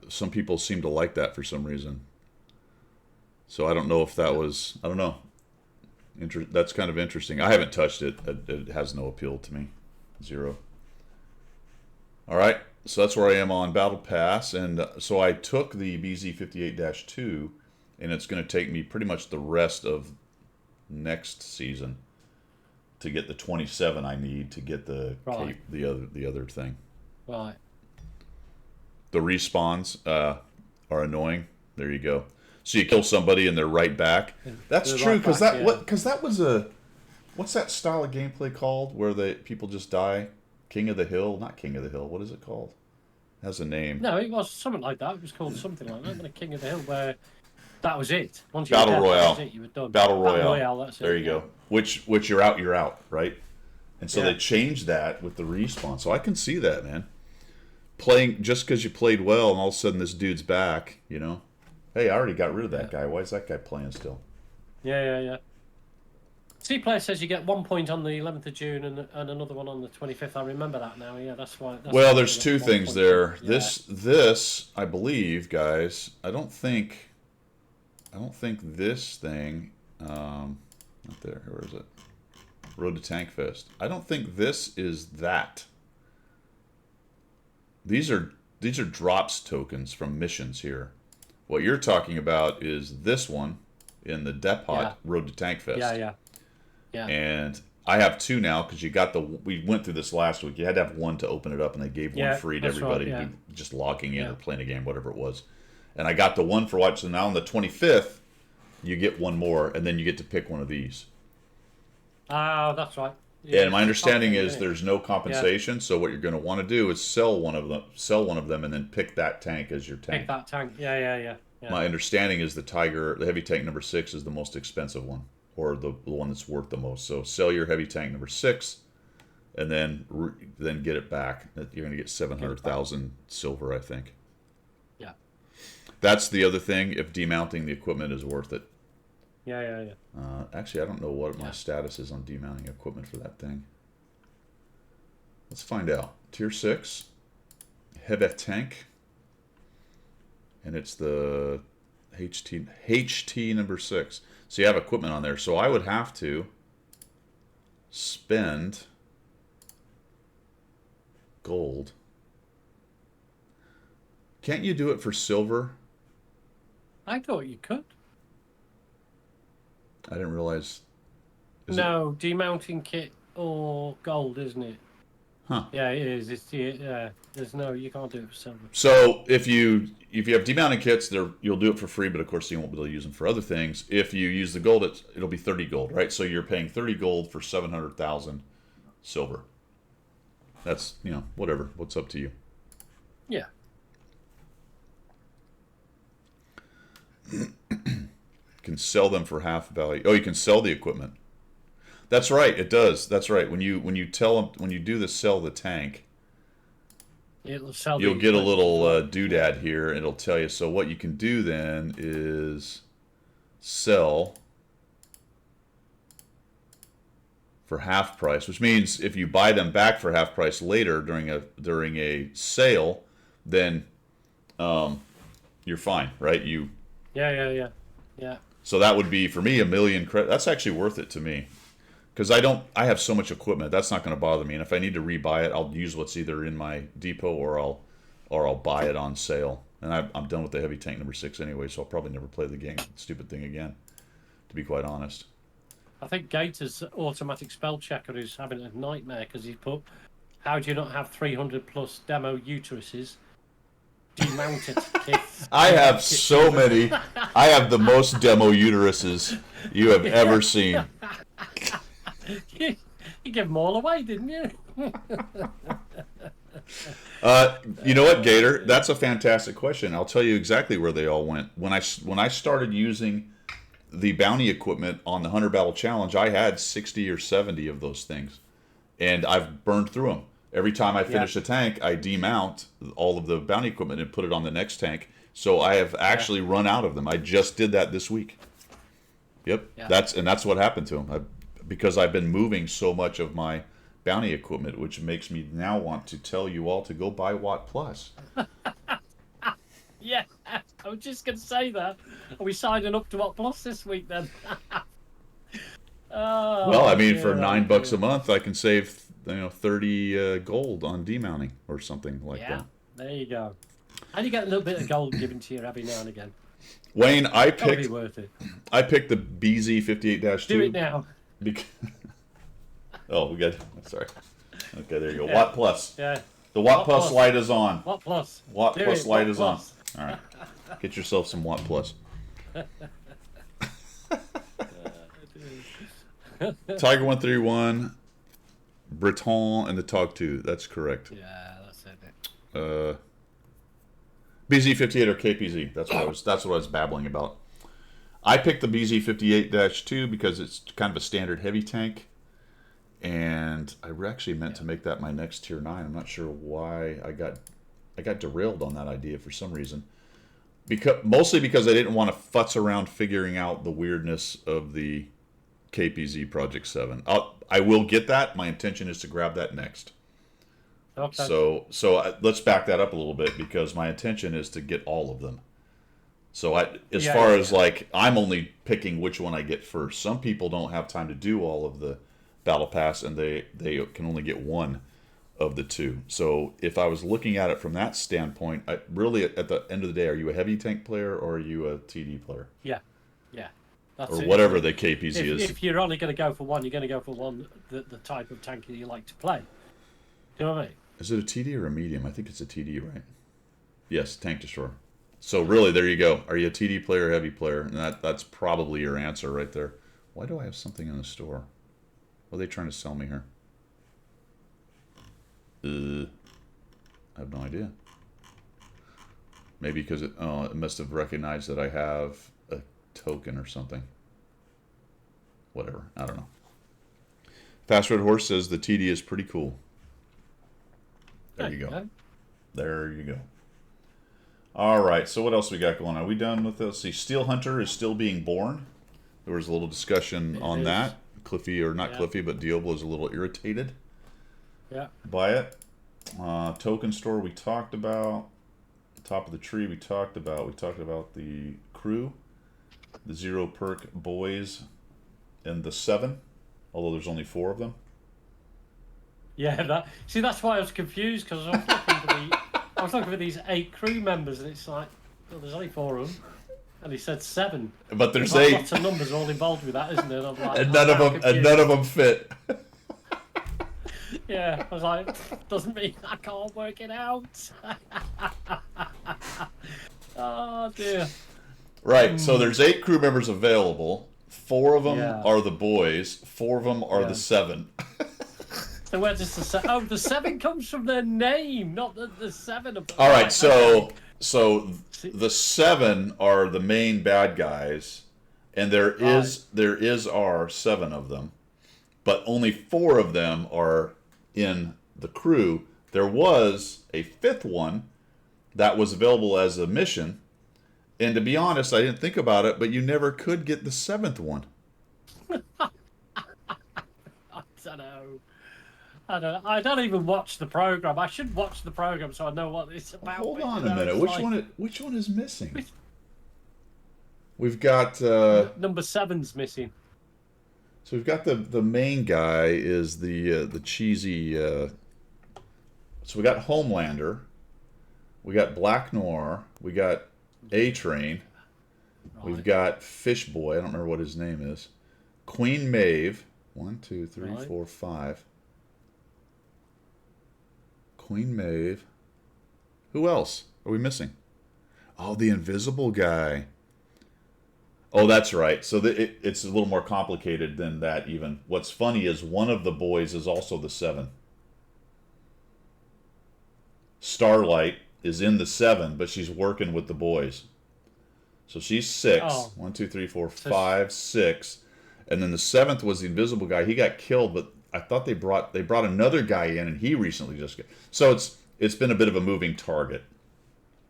Some people seem to like that for some reason. So I don't know if that was... I don't know. That's kind of interesting. I haven't touched it. It has no appeal to me. Zero. All right. So that's where I am on Battle Pass. And so I took the BZ58-2, and it's going to take me pretty much the rest of next season to get the 27 I need to get the Right. the other thing. Right. The respawns are annoying. There you go. So you kill somebody and they're right back. That's They're true right because back, that yeah. what because that was a what's that style of gameplay called where the people just die? King of the Hill, not King of the Hill. What is it called? It has a name. No, it was something like that. It was called something like that. The King of the Hill, where that was it. Once you were Battle dead, that Royale. was it. You were done. Battle Royale. That's it. There you yeah. go. Which you're out, right? And so Yeah. they changed that with the respawn. So I can see that, man. Playing just because you played well and all of a sudden this dude's back, you know. Hey, I already got rid of that guy. Why is that guy playing still? Yeah. C-Player says you get 1 point on the 11th of June and another one on the 25th. I remember that now. Yeah, that's why. Well, there's two you get 1 things point. there. Yeah. This, I believe, guys. I don't think this thing. Not there. Where is it? Road to Tank Fest. I don't think this is that. These are drops tokens from missions here. What you're talking about is this one in the Depot Yeah. Road to Tank Fest. Yeah. And I have two now because we went through this last week. You had to have one to open it up, and they gave one Yeah, free to that's everybody right, yeah. who just logging in Yeah. or playing a game, whatever it was. And I got the one for watching. Now on the 25th, you get one more, and then you get to pick one of these. Oh, that's right. And my understanding Okay, is there's no compensation. So what you're going to want to do is sell one of them, and then pick that tank as your tank. Pick that tank. Yeah. My understanding is the heavy tank number 6 is the most expensive one, or the one that's worth the most. So sell your heavy tank number 6, and then get it back. You're going to get 700,000 silver, I think. Yeah. That's the other thing. If demounting the equipment is worth it. Yeah. Actually, I don't know what my status is on demounting equipment for that thing. Let's find out. Tier 6, heavy tank, and it's the HT number 6. So you have equipment on there. So I would have to spend gold. Can't you do it for silver? I thought you could. I didn't realize. No, demounting kit or gold, isn't it? Huh. Yeah, it is. There's no. You can't do it for silver. So if you have demounting kits, you'll do it for free, but of course you won't be able to use them for other things. If you use the gold, it'll be 30 gold, right? So you're paying 30 gold for 700,000 silver. That's whatever. What's up to you? Yeah. Can sell them for half value. Oh, you can sell the equipment. That's right. It does. That's right. When you do the sell the tank, It'll sell. you'll get a little doodad here, and it'll tell you. So what you can do then is sell for half price, which means if you buy them back for half price later during a sale, then you're fine, right? Yeah. So that would be for me 1 million credit. That's actually worth it to me. Because I have so much equipment, that's not going to bother me. And if I need to rebuy it, I'll use what's either in my depot or I'll buy it on sale. And I'm done with the heavy tank number 6 anyway, so I'll probably never play the stupid thing again, to be quite honest. I think Gator's automatic spell checker is having a nightmare because he put, "How do you not have 300 plus demo uteruses demounted?" I have so many. I have the most demo uteruses you have ever seen. You gave them all away, didn't you? You know what, Gator? That's a fantastic question. I'll tell you exactly where they all went. When I started using the bounty equipment on the Hunter Battle Challenge, I had 60 or 70 of those things, and I've burned through them. Every time I finish a tank, I demount all of the bounty equipment and put it on the next tank. So I have actually run out of them. I just did that this week. Yep, Yeah. that's what happened to them. Because I've been moving so much of my bounty equipment, which makes me now want to tell you all to go buy Watt Plus. Yeah, I was just going to say that. Are we signing up to Watt Plus this week then? Well, I mean, for $9 a month, I can save 30 gold on demounting or something like that. There you go. And you get a little bit of gold given to you every now and again. Wayne, I That'll be picked worth it. the BZ58-2. Do it now. Oh, we got. Sorry. Okay, there you go. Watt Plus. Yeah. The Watt Watt Plus Plus. light is on. What plus? Watt Do Plus it, light Watt is Plus. on. All right. Get yourself some Watt Plus. Tiger 131, Breton, and the Tog 2. That's correct. Yeah, that's it. BZ58 or KPZ. That's what I was babbling about. I picked the BZ58-2 because it's kind of a standard heavy tank, and I actually meant to make that my next tier 9. I'm not sure why I got derailed on that idea for some reason. Mostly because I didn't want to futz around figuring out the weirdness of the KPZ Project 7. I will get that. My intention is to grab that next. Okay. So let's back that up a little bit because my intention is to get all of them. So I'm only picking which one I get first. Some people don't have time to do all of the Battle Pass, and they can only get one of the 2. So if I was looking at it from that standpoint, really at the end of the day, are you a heavy tank player or are you a TD player? Yeah. That's Or it. whatever the KPZ is. If you're only going to go for one, you're going to go for one the type of tank that you like to play. Do you know what I mean? Is it a TD or a medium? I think it's a TD, right? Yes, tank destroyer. So really, there you go. Are you a TD player or heavy player? And that's probably your answer right there. Why do I have something in the store? What are they trying to sell me here? I have no idea. Maybe because it must have recognized that I have a token or something. Whatever. I don't know. Fast Red Horse says the TD is pretty cool. There you go. There you go. All right. So what else we got going on? Are we done with this? Let's see. Steel Hunter is still being born. There was a little discussion on that. Cliffy, or not Cliffy, but Diablo is a little irritated. Yeah. By it. Token store we talked about. Top of the tree we talked about. We talked about the crew, the 0 perk boys, and the 7. Although there's only 4 of them. Yeah, that's why I was confused because I was looking for these 8 crew members and it's like, well, there's only 4 of them, and he said 7. But there's like 8. Lots of numbers all involved with that, isn't there? I'm like, And none of them fit. Yeah, I was like, doesn't mean I can't work it out. Oh dear. Right. So there's 8 crew members available. 4 of them Yeah. are the boys. 4 of them are Yeah. the 7. So where does the 7? Oh, the 7 comes from their name, not the 7 of. All right. So okay. the 7 are the main bad guys, and there are 7 of them, but only 4 of them are in the crew. There was a 5th one that was available as a mission, and to be honest, I didn't think about it, but you never could get the 7th one. I don't even watch the program. I should watch the program so I know what it's about. Hold but, on you a know, minute. it's Which one is missing? We've got number 7's missing. so we've got the main guy is the cheesy. So we got Homelander, we got Black Noir, we got A-Train, we've got Fish Boy. I don't remember what his name is. Queen Maeve. 1, 2, 3, Right. 4, 5. Queen Maeve. Who else are we missing? Oh, the Invisible Guy. Oh, that's right. So it's a little more complicated than that even. What's funny is one of the boys is also the 7. Starlight is in the 7, but she's working with the boys. So she's 6. Oh. 1, 2, 3, 4, 5, 6. And then the 7th was the Invisible Guy. He got killed, but I thought they brought another guy in, and he recently just got. So it's been a bit of a moving target.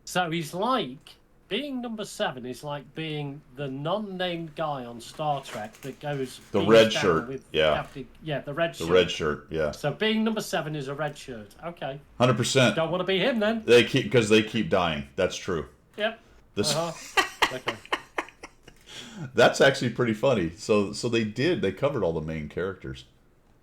So he's like being number 7 is like being the non-named guy on Star Trek that goes The beams red down shirt, with yeah. Captain, the red The shirt. red shirt, yeah, So being number 7 is a red shirt. Okay. 100%. Don't want to be him then. They keep dying. That's true. Yep. This Okay. That's actually pretty funny. So they covered all the main characters.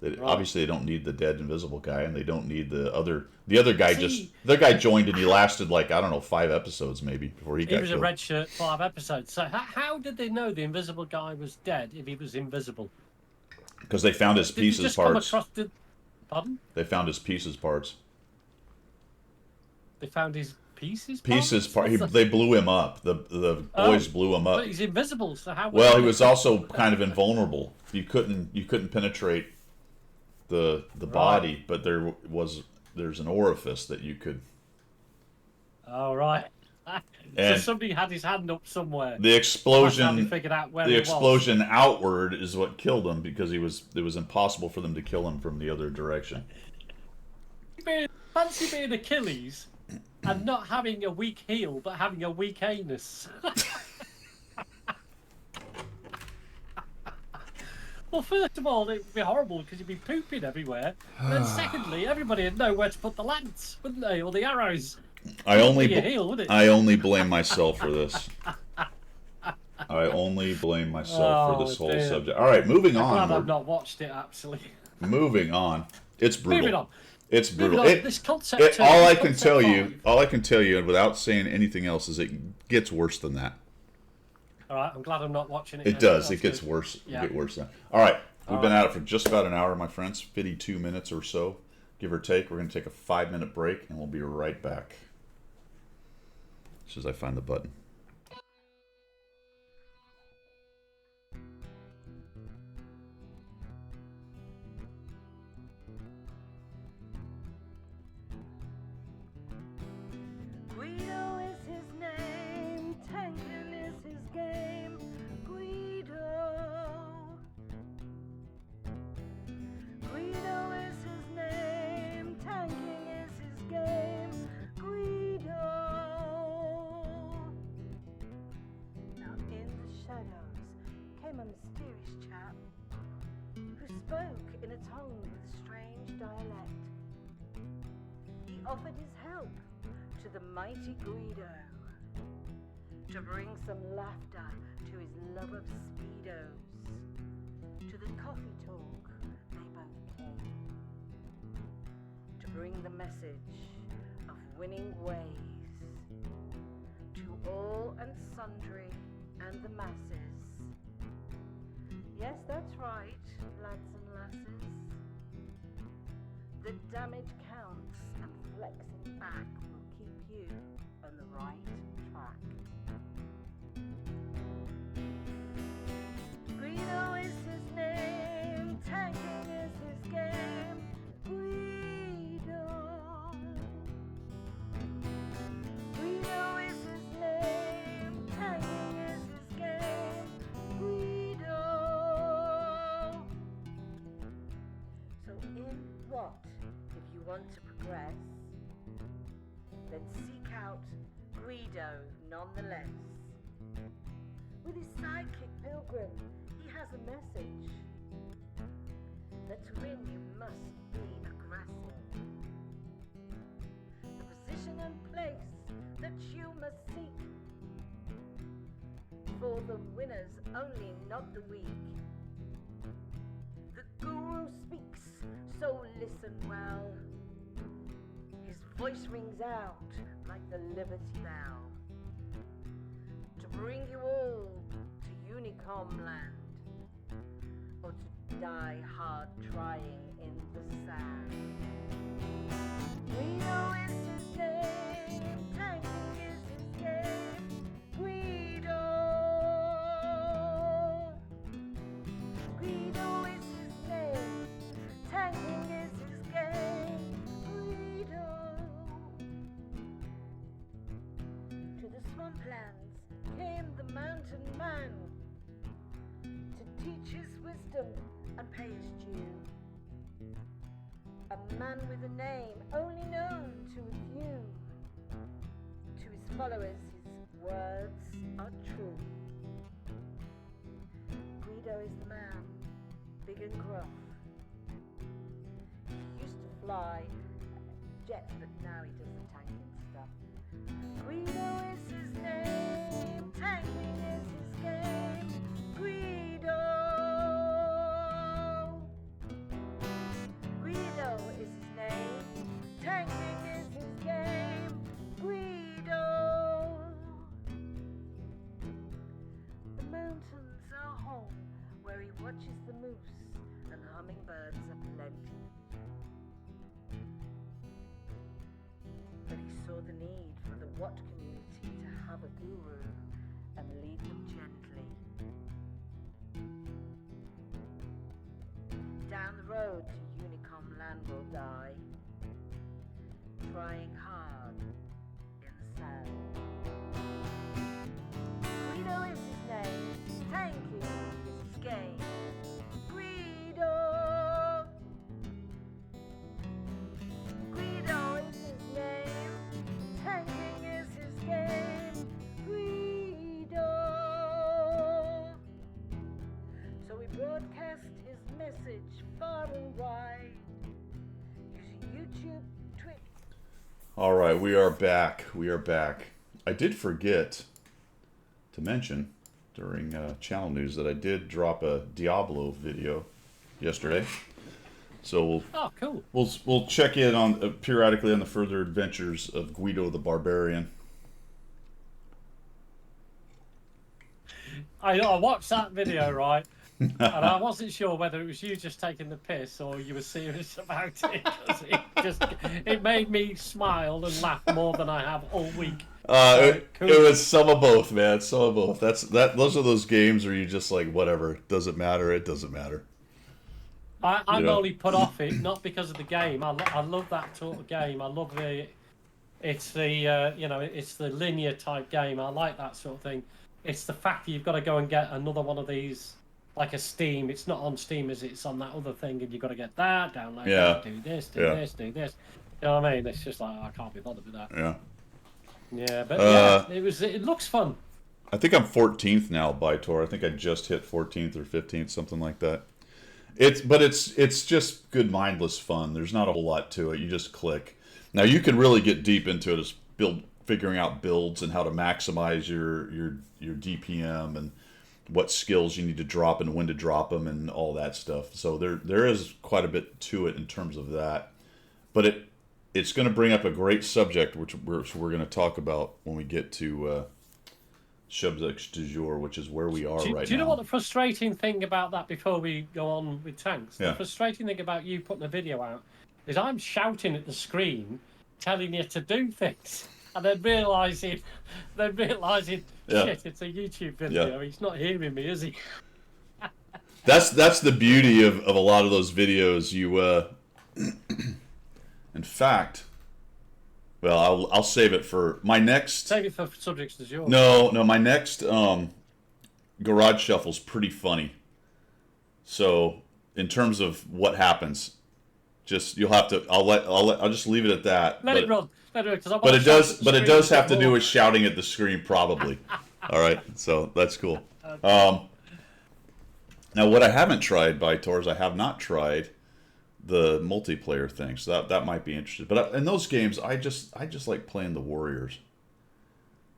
Right. Obviously, they don't need the dead Invisible Guy, and they don't need the other guy. The guy joined and he lasted like, I don't know, 5 episodes maybe before he got He was killed. a red shirt 5 episodes. So how did they know the Invisible Guy was dead if he was invisible? Because they found his Did you pieces just parts. come across Pardon? They found his pieces parts. They found his pieces. They blew him up. The boys blew him up. But he's invisible, so how? Well, he was also kind of invulnerable. You couldn't penetrate the body, but there's an orifice that you could. Oh right. So somebody had his hand up somewhere. The explosion. Figured out where the explosion outward is what killed him because it was impossible for them to kill him from the other direction. Fancy being Achilles and not having a weak heel, but having a weak anus. Well, first of all, it would be horrible because you'd be pooping everywhere. And then secondly, everybody would know where to put the lance, wouldn't they? Or the arrows. I only blame myself for this. I only blame myself for this whole subject. All right, moving on. I'm glad I've not watched it, actually. Moving on. It's brutal. Moving on. It's brutal. This concept. All I can tell you, and without saying anything else, is it gets worse than that. All right, I'm glad I'm not watching it. It does. It gets worse. Yeah. It gets worse then. All right, we've been at it for just about an hour, my friends. 52 minutes or so, give or take. We're going to take a 5-minute break, and we'll be right back. As soon as I find the button. Guido is his name, tanking is his game. Guido is his name, tanking is his game. Guido. Now in the shadows came a mysterious chap who spoke in a tongue with strange dialect. He offered his help to the mighty Guido to bring some laughter to his love of speedos. To the coffee talk they both came to bring the message of winning ways to all and sundry and the masses. Yes, that's right, lads and lasses. The damage counts and flexing back will keep you on the right track. Guido is his name, tanking is his game. Guido. Guido is his name, tanking is his game. Guido. So in what, if you want to progress, then seek out Guido nonetheless. With his sidekick Pilgrim, he has a message that to win you must be aggressive. The position and place that you must seek for the winners only, not the weak. The guru speaks, so listen well. His voice rings out like the Liberty Bell to bring you all to Unicom land, or to die hard trying in the sand. Guido is his name, tanking is his game. Guido. Guido is his name, tanking is his game. Guido. To the swamplands came the mountain man to teach his wisdom and pay his due. A man with a name only known to a few. To his followers his words are true. Guido is the man, big and gruff. He used to fly jets, but now he does the tanking stuff. Guido is his name, tanking is his game. Guido. Guido is his name, tanking is his game. Guido. The mountains are home where he watches the moose and hummingbirds are plenty. But he saw the what community to have a guru and lead them gently. Down the road to Unicom land will die, trying hard in the sand. Guido is his name, tanking is his game. Guido! Guido is his name, tanking is his game. Guido! So we broadcast his message far and wide, using YouTube, Twitch. All right, we are back. We are back. I did forget to mention during channel news that I did drop a Diablo video yesterday. So Oh, cool. we'll check in on periodically on the further adventures of Guido the Barbarian. I watched that video, right? And I wasn't sure whether it was you just taking the piss or you were serious about it. 'Cause it made me smile and laugh more than I have all week. It was some of both, man. Some of both. Those are those games where you just like whatever. Doesn't matter. It doesn't matter. I'm Yeah. only put off it not because of the game. I love that sort of game. I love it's the it's the linear type game. I like that sort of thing. It's the fact that you've got to go and get another one of these, like a Steam. It's not on Steam, as it's on that other thing, and you've got to get that, download that, do this, do this, do this. You know what I mean? It's just like I can't be bothered with that. Yeah. Yeah, but yeah, it looks fun. I think I'm 14th now by Tor. I think I just hit 14th or 15th, something like that. It's just good mindless fun. There's not a whole lot to it. You just click. Now you can really get deep into it as figuring out builds and how to maximize your DPM and what skills you need to drop and when to drop them and all that stuff. So there is quite a bit to it in terms of that. But it's going to bring up a great subject, which we're going to talk about when we get to subjects du jour, which is where we are right now. Do you know what the frustrating thing about that, before we go on with tanks? Yeah. The frustrating thing about you putting a video out is I'm shouting at the screen, telling you to do things, and then realising, shit, it's a YouTube video. Yeah. He's not hearing me, is he? That's the beauty of a lot of those videos. In fact, well, I'll save it for my next. Save it for subjects du jour. No, my next garage shuffle's pretty funny. So in terms of what happens, just you'll have to. I'll just leave it at that. Let it run. But But it does have to do with shouting at the screen, probably. All right, so that's cool. Now, what I haven't tried by Tor is I have not tried the multiplayer thing, so that might be interesting. But in those games, I just like playing the warriors.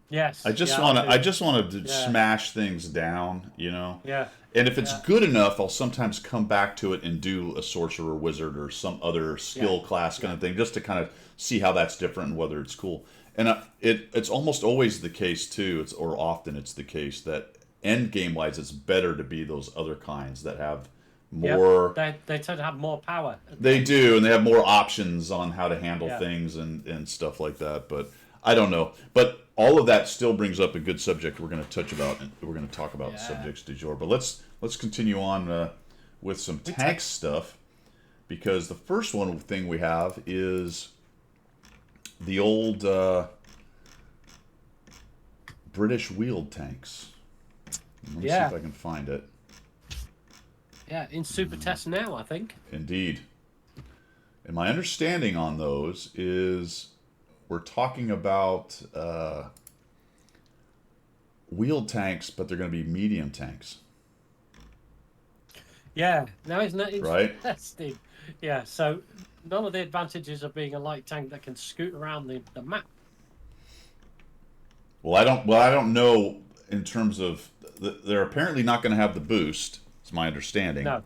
Yes. I just want to smash things down, you know. Yeah. And if it's good enough, I'll sometimes come back to it and do a sorcerer wizard or some other skill class kind of thing, just to kind of see how that's different and whether it's cool. And it's almost always the case too. Often it's the case that end game wise, it's better to be those other kinds that have more. Yep. They tend to have more power. They do, and they have more options on how to handle things and stuff like that. But I don't know. But all of that still brings up a good subject we're going to touch about, and we're going to talk about subjects du jour. But let's continue on with some tank stuff, because the first thing we have is the old British wheeled tanks. Let me see if I can find it. Yeah, in Super Test now, I think. Indeed. And my understanding on those is we're talking about wheeled tanks, but they're going to be medium tanks. Yeah, now isn't that interesting? Right. Yeah, so none of the advantages of being a light tank that can scoot around the map. Well, I don't know in terms of they're apparently not going to have the boost. It's my understanding. No.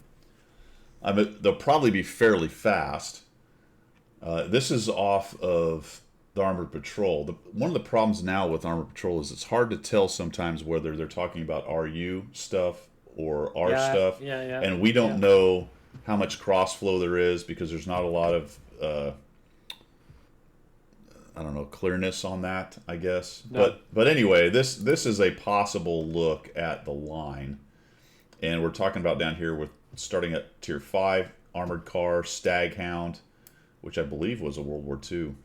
I mean, they'll probably be fairly fast. This is off of the Armored Patrol. One of the problems now with Armored Patrol is it's hard to tell sometimes whether they're talking about RU stuff or R stuff. Yeah. And we don't know how much cross flow there is because there's not a lot of I don't know, clearness on that, I guess. No. But anyway, this is a possible look at the line. And we're talking about down here with starting at Tier 5, Armored Car, Staghound, which I believe was a World War II,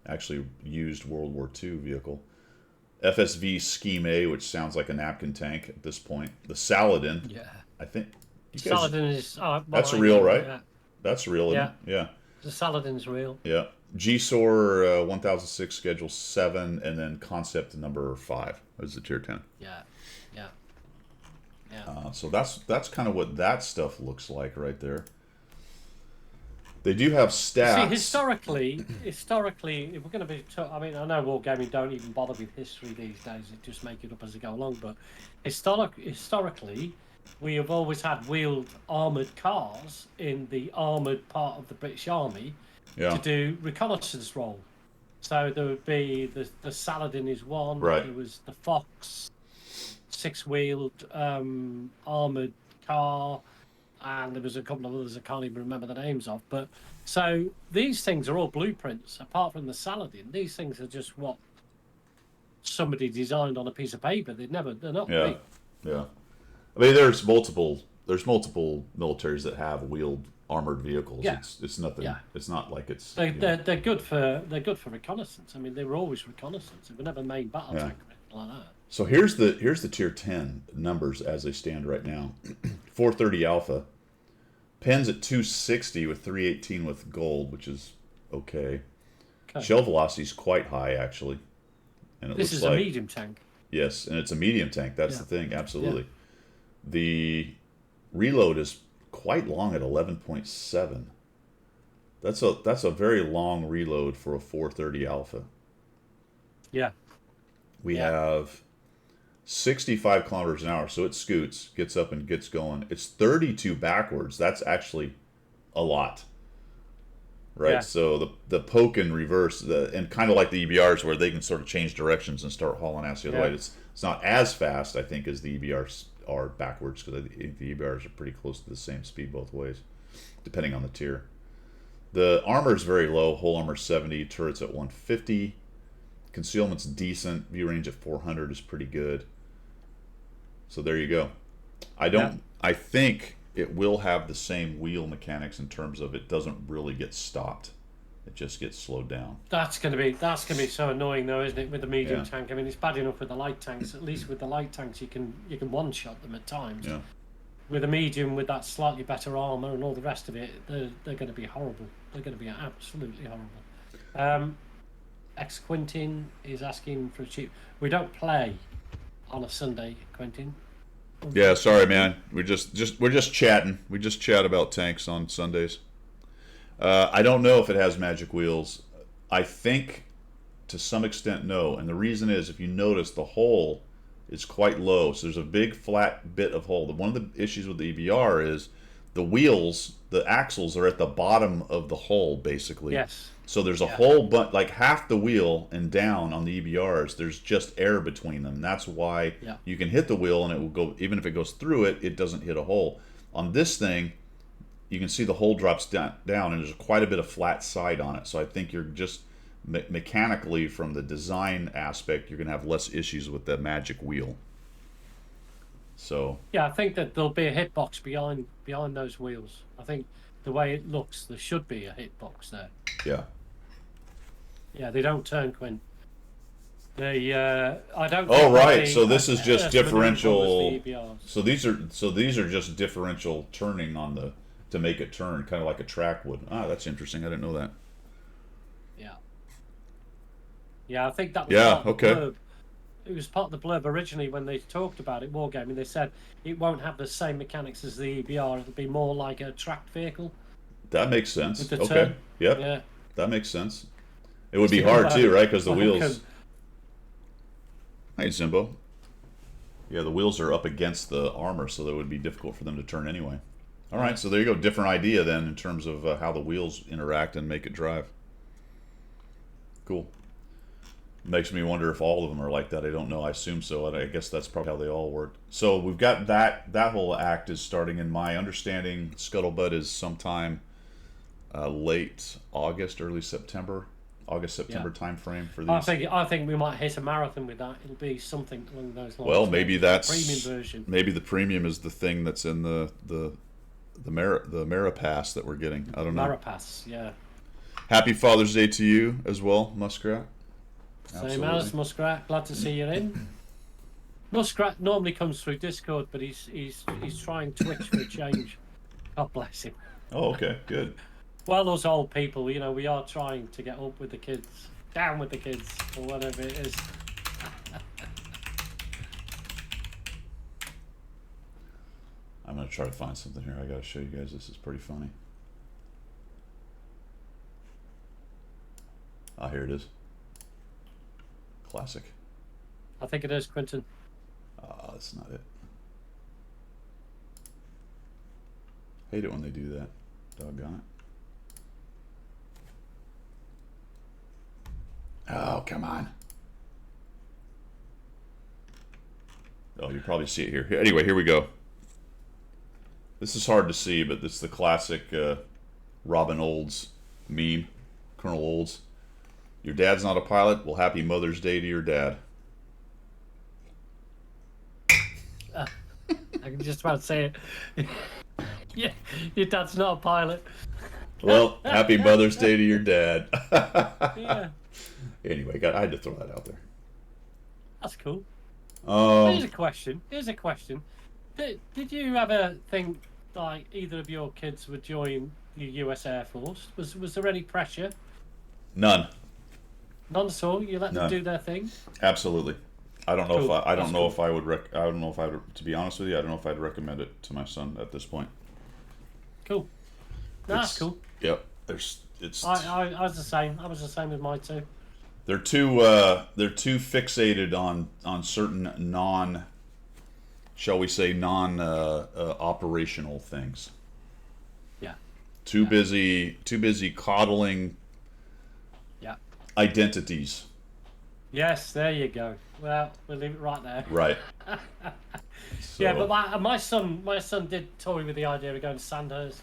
actually used World War II vehicle. FSV Scheme A, which sounds like a napkin tank at this point. The Saladin, Yeah. I think. You guys, Saladin is. that's real, right? Yeah. That's real, isn't Yeah. it? Yeah. The Saladin's real. Yeah. GSOR 1006 Schedule 7, and then Concept number 5 is the Tier 10. Yeah. Yeah. Yeah. So that's kind of what that stuff looks like right there. They do have stats. See, historically, if we're going to be, I mean, I know wargaming don't even bother with history these days; they just make it up as they go along. But historically, we have always had wheeled armored cars in the armored part of the British Army Yeah. to do reconnaissance role. So there would be the Saladin is one. Right. There was the Fox, six-wheeled armored car. And there was a couple of others I can't even remember the names of. But so these things are all blueprints. Apart from the Saladin, these things are just what somebody designed on a piece of paper. They're not Yeah. real. Yeah. I mean, there's multiple militaries that have wheeled armored vehicles. Yeah. It's nothing. Yeah. It's not like it's. They're, you know, they're good for reconnaissance. I mean, they were always reconnaissance. They were never main battle Yeah. tank or anything like that. So here's the Tier 10 numbers as they stand right now. 430 Alpha. Pens at 260 with 318 with gold, which is okay. Okay. Shell velocity is quite high, actually. And it This looks is like, a medium tank. yes, and it's a medium tank. That's Yeah. the thing, absolutely. The reload is quite long at 11.7. That's a very long reload for a 430 Alpha. Yeah. We Yeah. have 65 kilometers an hour, so it scoots, gets up and gets going. It's 32 backwards. That's actually a lot, right? Yeah. So the poke and reverse, and kind of like the EBRs where they can sort of change directions and start hauling ass the other Yeah. way. It's not as fast, I think, as the EBRs are backwards, because the EBRs are pretty close to the same speed both ways, depending on the tier. The armor is very low. Whole armor 70, turrets at 150. Concealment's decent. View range at 400 is pretty good. So there you go. I think it will have the same wheel mechanics in terms of it doesn't really get stopped. It just gets slowed down. That's gonna be so annoying though, isn't it? With the medium Yeah. tank. I mean, it's bad enough with the light tanks. At least with the light tanks, you can one shot them at times. Yeah. With a medium, with that slightly better armor and all the rest of it, they're going to be horrible. They're going to be absolutely horrible. Ex Quentin is asking for a cheap. We don't play on a Sunday, Quentin. Yeah, sorry, man. We're just chatting. We just chat about tanks on Sundays. I don't know if it has magic wheels. I think to some extent no, and the reason is if you notice the hole is quite low, so there's a big flat bit of hole. One of the issues with the EBR is the wheels, the axles are at the bottom of the hull basically. Yes. So there's a whole bunch, like half the wheel and down on the EBRs, there's just air between them. That's why you can hit the wheel and it will go, even if it goes through it, it doesn't hit a hole. On this thing, you can see the hole drops down and there's quite a bit of flat side on it. So I think you're just mechanically, from the design aspect, you're going to have less issues with the magic wheel. So yeah, I think that there'll be a hitbox behind those wheels. I think the way it looks, there should be a hitbox there. yeah. Yeah, they don't turn, Quinn. They, I don't. Oh, think right. they So this is just as maneuverable differential. as the EBRs. So these are just differential turning on the to make it turn, kind of like a track would. Ah, that's interesting. I didn't know that. Yeah. Yeah, I think that was Yeah, part of the okay. blurb. It was part of the blurb originally when they talked about it, Wargaming. They said it won't have the same mechanics as the EBR. It'll be more like a tracked vehicle. That makes sense. With the Okay. turn. Yep. Yeah. That makes sense. It would be Still, hard too, right? Because the Vulcan. wheels. Hey, Zimbo. Yeah, the wheels are up against the armor, so that would be difficult for them to turn anyway. All right, so there you go. Different idea then in terms of how the wheels interact and make it drive. Cool. Makes me wonder if all of them are like that. I don't know. I assume so. I guess that's probably how they all work. So we've got that whole act is starting. In my understanding, Scuttlebutt is sometime late August, early September. August, September time frame for these. I think we might hit a marathon with that. It'll be something along those lines. Well, maybe that's premium version. Maybe the premium is the thing that's in the Marapass that we're getting. I don't know. Marapass, yeah. Happy Father's Day to you as well, Muskrat. Same as Muskrat. Glad to see you in. Muskrat normally comes through Discord, but he's trying Twitch for a change. God bless him. Oh, okay, good. Well, those old people, you know, we are trying to get up with the kids, down with the kids, or whatever it is. I'm gonna try to find something here. I gotta show you guys. This is pretty funny. Ah, here it is. Classic. I think it is, Quentin. Ah, that's not it. Hate it when they do that. Doggone it. Oh, come on. Oh, you probably see it here. Anyway, here we go. This is hard to see, but this is the classic Robin Olds meme. Colonel Olds. Your dad's not a pilot? Well, happy Mother's Day to your dad. I can just about say it. Yeah, your dad's not a pilot. Well, happy Mother's Day to your dad. Yeah. Anyway, I had to throw that out there. That's cool. Here's a question. Did you ever think like either of your kids would join the U.S. Air Force? Was there any pressure? None. None at all. You let them None. do their thing. Absolutely. I don't know Cool. if I don't That's know cool. if I would I don't know if I would, to be honest with you, I don't know if I'd recommend it to my son at this point. Cool. No, that's It's- cool. Yep. I was the same. I was the same with mine too. They're too fixated on certain shall we say operational things. Yeah. Too busy coddling Yeah. identities. Yes, there you go. Well, we'll leave it right there. Right. Yeah, So- but my son did toy with the idea of going to Sandhurst.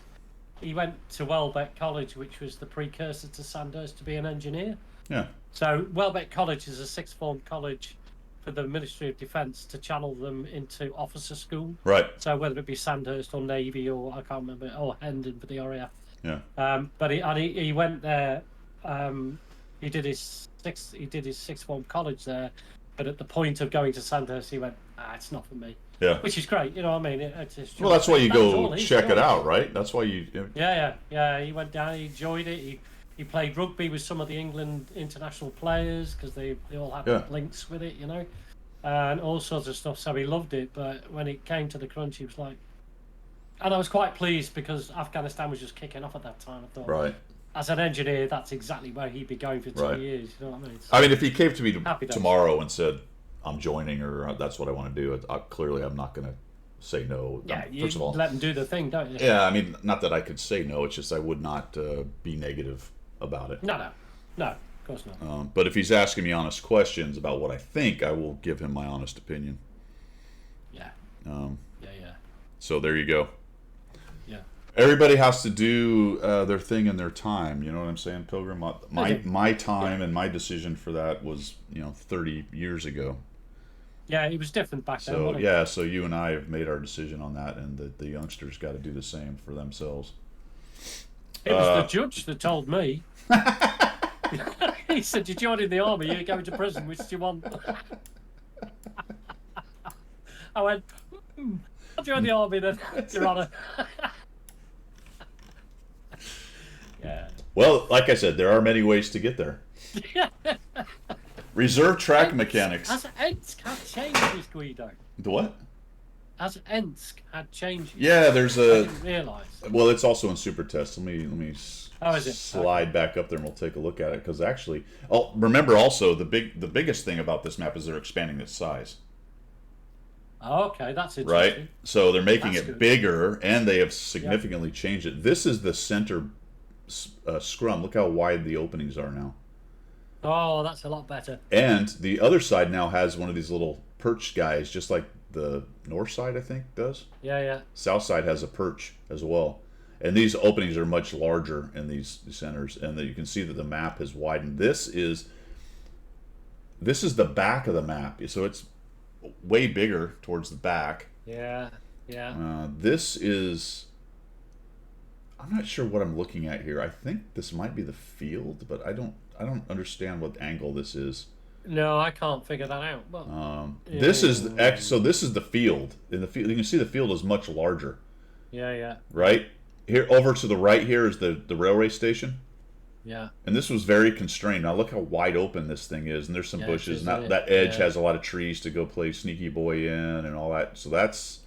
He went to Welbeck College, which was the precursor to Sandhurst, to be an engineer. yeah. So Welbeck College is a sixth form college for the Ministry of Defence to channel them into officer school. Right. So whether it be Sandhurst or Navy or I can't remember, or Hendon for the RAF. Yeah. But he went there. He did his sixth form college there. But at the point of going to Sandhurst, he went, it's not for me. Yeah. Which is great, you know what I mean? It's just, Well, that's why you that was go all his check it choice. out, right? That's why you. Yeah. He went down, he enjoyed it. He played rugby with some of the England international players because they all had Yeah. links with it, you know, and all sorts of stuff. So he loved it. But when it came to the crunch, he was like, and I was quite pleased because Afghanistan was just kicking off at that time. I thought, Right. as an engineer, that's exactly where he'd be going for 2 Right. years. You know what I mean? So, I mean, if he came to me Happy days. tomorrow and said, "I'm joining," or "That's what I want to do," clearly I'm not going to say no. yeah, you First of all, let them do the thing, don't you? yeah. I mean, not that I could say no. It's just I would not be negative about it. No, of course not. But if he's asking me honest questions about what I think, I will give him my honest opinion. Yeah. Um, Yeah. so there you go. Yeah. Everybody has to do their thing in their time. You know what I'm saying, Pilgrim? My time and my decision for that was 30 years ago. Yeah, it was different back then. So wasn't it? yeah, so you and I have made our decision on that, and the youngsters got to do the same for themselves. It was the judge that told me. He said, "You joined in the army, you're going to prison. Which do you want?" I went, "I'll join the army then, Your Honour." Yeah. Well, like I said, there are many ways to get there. Reserve track mechanics. Has Ensk had changes, Guido? The what? Has Ensk had changes? Yeah, there's I a. didn't realise. Well, it's also in Super Test. Let me Oh, is it? slide back up there and we'll take a look at it, because actually, remember also the biggest thing about this map is they're expanding its size. Oh, okay, that's interesting. Right? So they're making That's it good. bigger, and they have significantly changed it. This is the center scrum. Look how wide the openings are now. Oh, that's a lot better. And the other side now has one of these little perch guys, just like the north side, I think, does. Yeah. South side has a perch as well. And these openings are much larger in these centers, and that you can see that the map has widened. This is the back of the map, so it's way bigger towards the back. Yeah. This is, I'm not sure what I'm looking at here. I think this might be the field, but I don't understand what angle this is. No, I can't figure that out. But This is so this is the field. In the field, you can see the field is much larger. Yeah. Right here, over to the right here is the railway station. Yeah. And this was very constrained. Now look how wide open this thing is, and there's some bushes. And that edge has a lot of trees to go play sneaky boy in and all that. So that's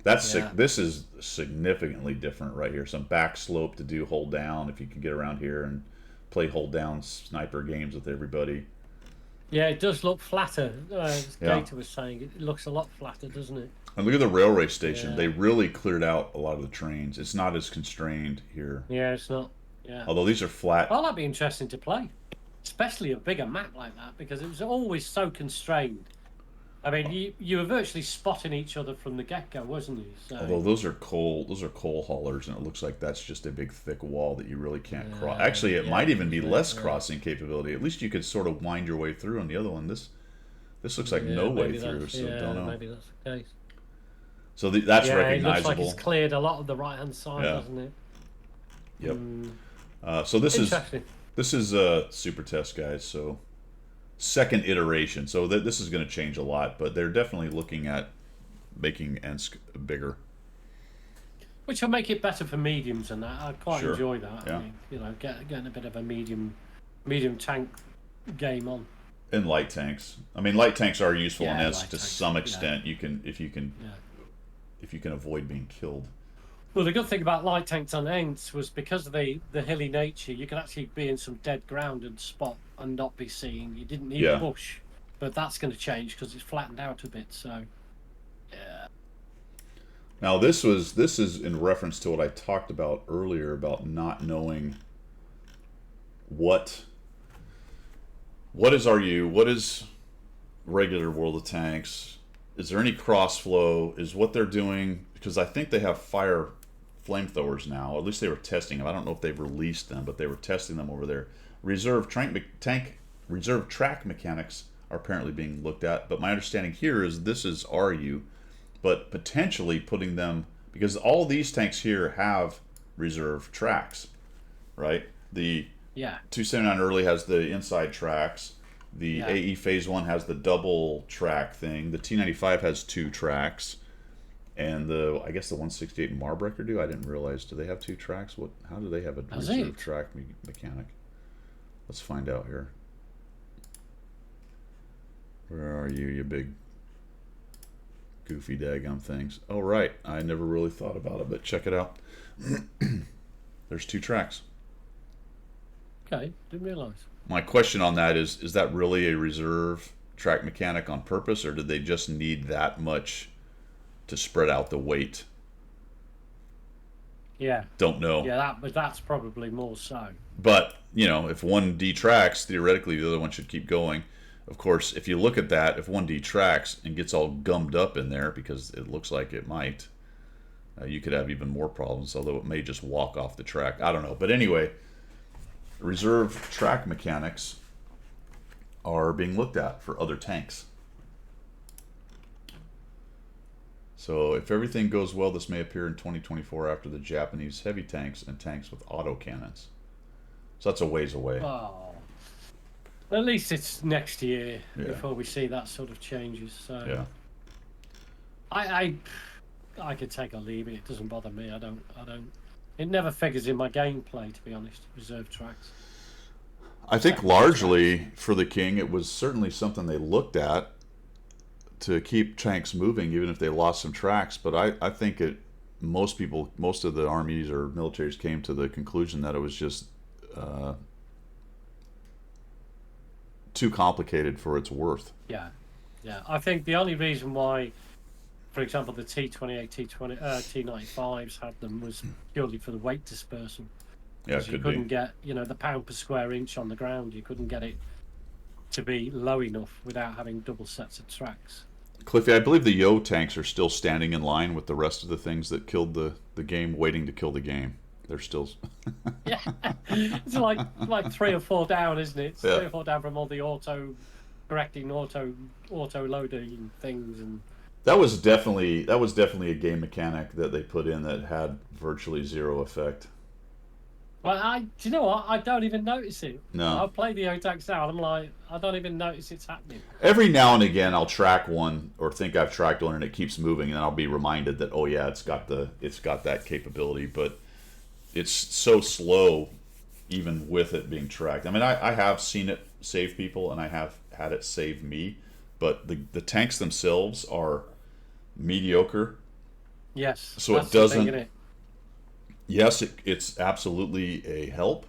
this is significantly different right here. Some back slope to do hold down if you can get around here and play hold down sniper games with everybody. Yeah, it does look flatter. As Gator was saying, it looks a lot flatter, doesn't it? And look at the railway station. Yeah. They really cleared out a lot of the trains. It's not as constrained here. Yeah, it's not. Yeah. Although these are flat. Well, that'd be interesting to play, especially a bigger map like that, because it was always so constrained. I mean, you were virtually spotting each other from the get-go, wasn't you? So, Although those are coal haulers, and it looks like that's just a big thick wall that you really can't cross. Actually, it might even be less crossing capability. At least you could sort of wind your way through. On the other one, this looks like no way through. So don't know. Maybe that's the case. So that's recognizable. It looks like it's cleared a lot of the right-hand side, doesn't it? Yep. So this is super test, guys. So second iteration. So this is going to change a lot, but they're definitely looking at making Ensk bigger. Which will make it better for mediums and that. I quite enjoy that. Yeah. I mean, getting a bit of a medium tank game on. And light tanks. I mean, light tanks are useful in Ensk to tanks, some extent. If you can avoid being killed. Well, the good thing about light tanks on Ents was because of the hilly nature, you could actually be in some dead ground and spot and not be seen. You didn't need a bush, but that's going to change because it's flattened out a bit. So, yeah. Now this is in reference to what I talked about earlier about not knowing what is RU, what is regular World of Tanks. Is there any crossflow? Is what they're doing, because I think they have fire flamethrowers now. At least they were testing them. I don't know if they've released them, but they were testing them over there. Reserve track mechanics are apparently being looked at. But my understanding here is this is RU, but potentially putting them, because all these tanks here have reserve tracks, right? The 279 early has the inside tracks. The AE Phase 1 has the double track thing. The T95 has 2 tracks. And I guess the 168 Marbreaker do? I didn't realize. Do they have 2 tracks? How do they have a reserve track mechanic? Let's find out here. Where are you big goofy daggum things? Oh, right. I never really thought about it, but check it out. There's 2 tracks. Okay, didn't realize. My question on that is that really a reserve track mechanic on purpose, or did they just need that much to spread out the weight? Yeah. Don't know. Yeah, that's probably more so. But, if one detracts, theoretically the other one should keep going. Of course, if you look at that, if one detracts and gets all gummed up in there, because it looks like it might, you could have even more problems, although it may just walk off the track. I don't know. But anyway, reserve track mechanics are being looked at for other tanks. So if everything goes well, this may appear in 2024 after the Japanese heavy tanks and tanks with autocannons. So that's a ways away. Oh. At least it's next year before we see that sort of changes. So yeah. I could take or leave it. It doesn't bother me. I don't. It never figures in my gameplay, to be honest. Reserve tracks. I think largely for the King, it was certainly something they looked at to keep tanks moving, even if they lost some tracks. But I think most of the armies or militaries came to the conclusion that it was just too complicated for its worth. Yeah. I think the only reason why, for example, the T28, T95s had them was purely for the weight dispersal. Yeah, you couldn't get, the pound per square inch on the ground. You couldn't get it to be low enough without having double sets of tracks. Cliffy, I believe the Yo tanks are still standing in line with the rest of the things that killed the game, waiting to kill the game. They're still. Yeah, it's like 3 or 4 down, isn't it? It's Yeah. 3 or 4 down from all the auto correcting, auto loading things, and That was definitely a game mechanic that they put in that had virtually zero effect. well, do you know what? I don't even notice it. No. I play the OTAX now, and I'm like, I don't even notice it's happening. Every now and again, I'll track one or think I've tracked one, and it keeps moving, and I'll be reminded that, oh yeah, it's got that capability, but it's so slow, even with it being tracked. I mean, I have seen it save people, and I have had it save me, but the tanks themselves are mediocre. Yes. So that's it the doesn't. thing, innit? Yes, it's absolutely a help,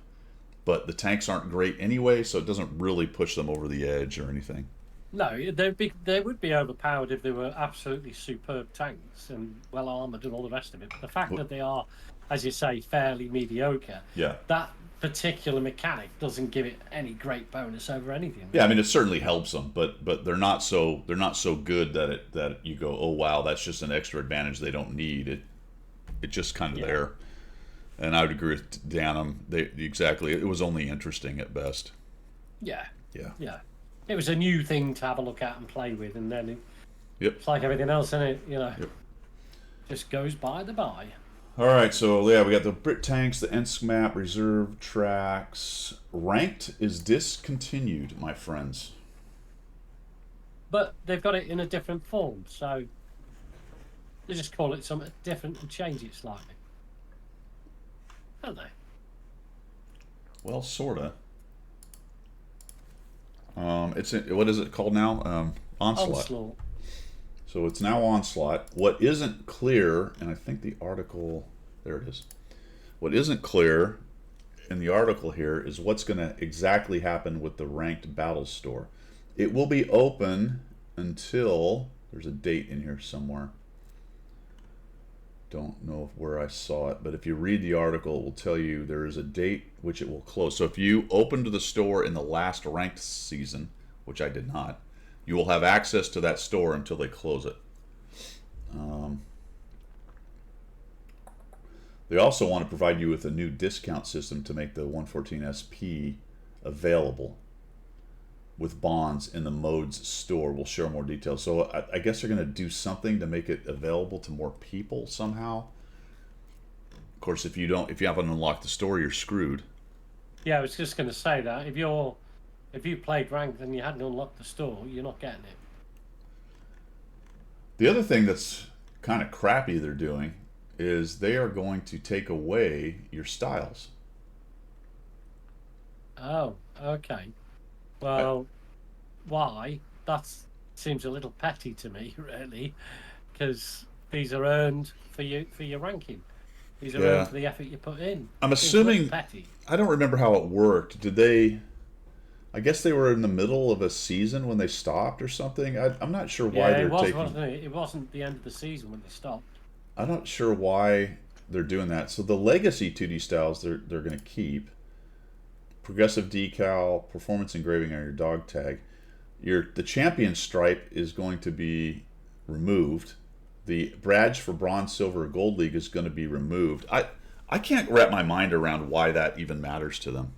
but the tanks aren't great anyway, so it doesn't really push them over the edge or anything. No, they would be overpowered if they were absolutely superb tanks and well armored and all the rest of it. But the fact that they are, as you say, fairly mediocre, Yeah. that particular mechanic doesn't give it any great bonus over anything. Yeah, I mean it certainly helps them, but they're not so good that you go, oh wow, that's just an extra advantage they don't need. It's just kind of there. And I would agree with Danum. Exactly. It was only interesting at best. Yeah. Yeah. Yeah. It was a new thing to have a look at and play with, and then Yep. it's like everything else, isn't it? Yep. Just goes by the by. All right, so yeah, we got the Brit tanks, the Ensk map, reserve tracks. Ranked is discontinued, my friends. But they've got it in a different form, so they just call it something different and change it slightly. Don't they? Well, sorta. What is it called now? Onslaught. So it's now Onslaught. What isn't clear, and I think the article, there it is. What isn't clear in the article here is what's going to exactly happen with the ranked battle store. It will be open until, there's a date in here somewhere. Don't know where I saw it, but if you read the article, it will tell you there is a date which it will close. So if you opened the store in the last ranked season, which I did not, you will have access to that store until they close it. They also want to provide you with a new discount system to make the 114 SP available with bonds in the modes store. We'll share more details. So I guess they're going to do something to make it available to more people somehow. Of course, if you haven't unlocked the store, you're screwed. Yeah, I was just going to say that if you played ranked and you hadn't unlocked the store, you're not getting it. The other thing that's kind of crappy they're doing is they are going to take away your styles. Oh, okay. Well, why? That seems a little petty to me, really, because these are earned for your ranking. These are earned for the effort you put in. I'm assuming. Petty. I don't remember how it worked. Did they? I guess they were in the middle of a season when they stopped or something. I'm not sure why they're taking. Wasn't it? It wasn't the end of the season when they stopped. I'm not sure why they're doing that. So the legacy 2D styles they're going to keep. Progressive decal, performance engraving on your dog tag. The champion stripe is going to be removed. The badge for bronze, silver, or gold league is going to be removed. I can't wrap my mind around why that even matters to them.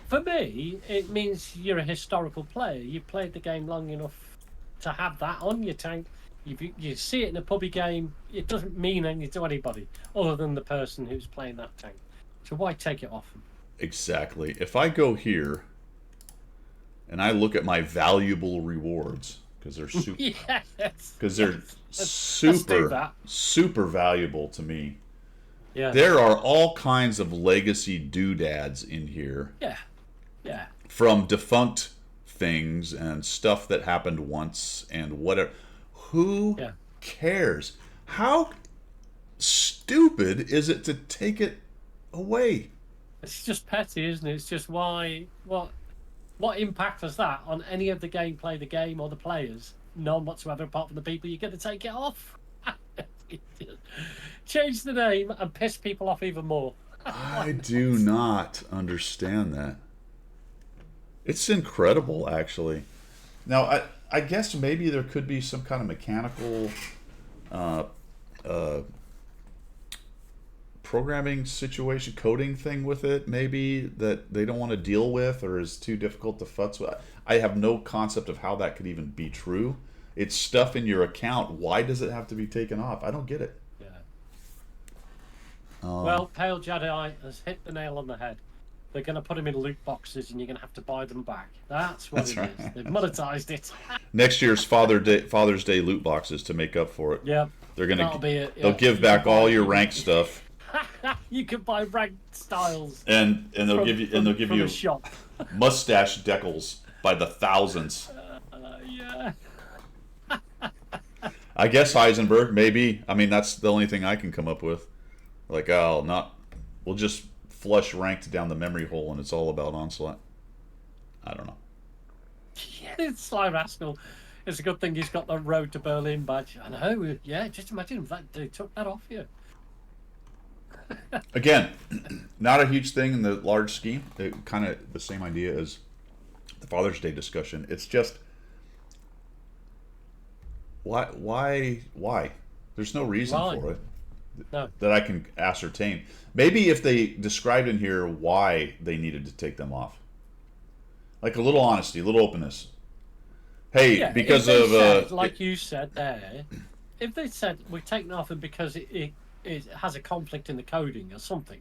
For me, it means you're a historical player. You've played the game long enough to have that on your tank. You see it in a pubby game, it doesn't mean anything to anybody other than the person who's playing that tank. So why take it off them? Exactly. If I go here and I look at my valuable rewards, because they're super, because they're super valuable to me. Yeah. There are all kinds of legacy doodads in here. Yeah. Yeah. From defunct things and stuff that happened once and whatever. Who cares? How stupid is it to take it away? It's just petty, isn't it? It's just why. What impact has that on any of the gameplay, the game, or the players? None whatsoever, apart from the people you're going to take it off. Change the name and piss people off even more. I do not understand that. It's incredible, actually. Now, I guess maybe there could be some kind of mechanical uh, uh, programming situation, coding thing with it, maybe that they don't want to deal with or is too difficult to futz with. I have no concept of how that could even be true. It's stuff in your account. Why does it have to be taken off? I don't get it. Yeah. Well, Pale Jedi has hit the nail on the head. They're going to put them in loot boxes, and you're going to have to buy them back. That's what That's it right. is. They've monetized it. Next year's Father's Day loot boxes to make up for it. Yeah. They're That'll gonna be it. they'll Yeah. give You back can all buy- your ranked stuff, You can buy ranked styles. and they'll from- give you from a the shop. mustache decals by the thousands. Yeah. I guess Heisenberg, maybe. I mean, that's the only thing I can come up with. Like, we'll just flush ranked down the memory hole, and it's all about Onslaught. I don't know. It's Sly Rascal. It's a good thing he's got the Road to Berlin badge. I know. Yeah, just imagine if they took that off you. Again, not a huge thing in the large scheme. It kind of the same idea as the Father's Day discussion. It's just why? There's no reason Why? for it No. that I can ascertain. Maybe if they described in here why they needed to take them off, like a little honesty, a little openness. Hey, Yeah, because if of they said, like you said there, if they said we're taking off it because it has a conflict in the coding or something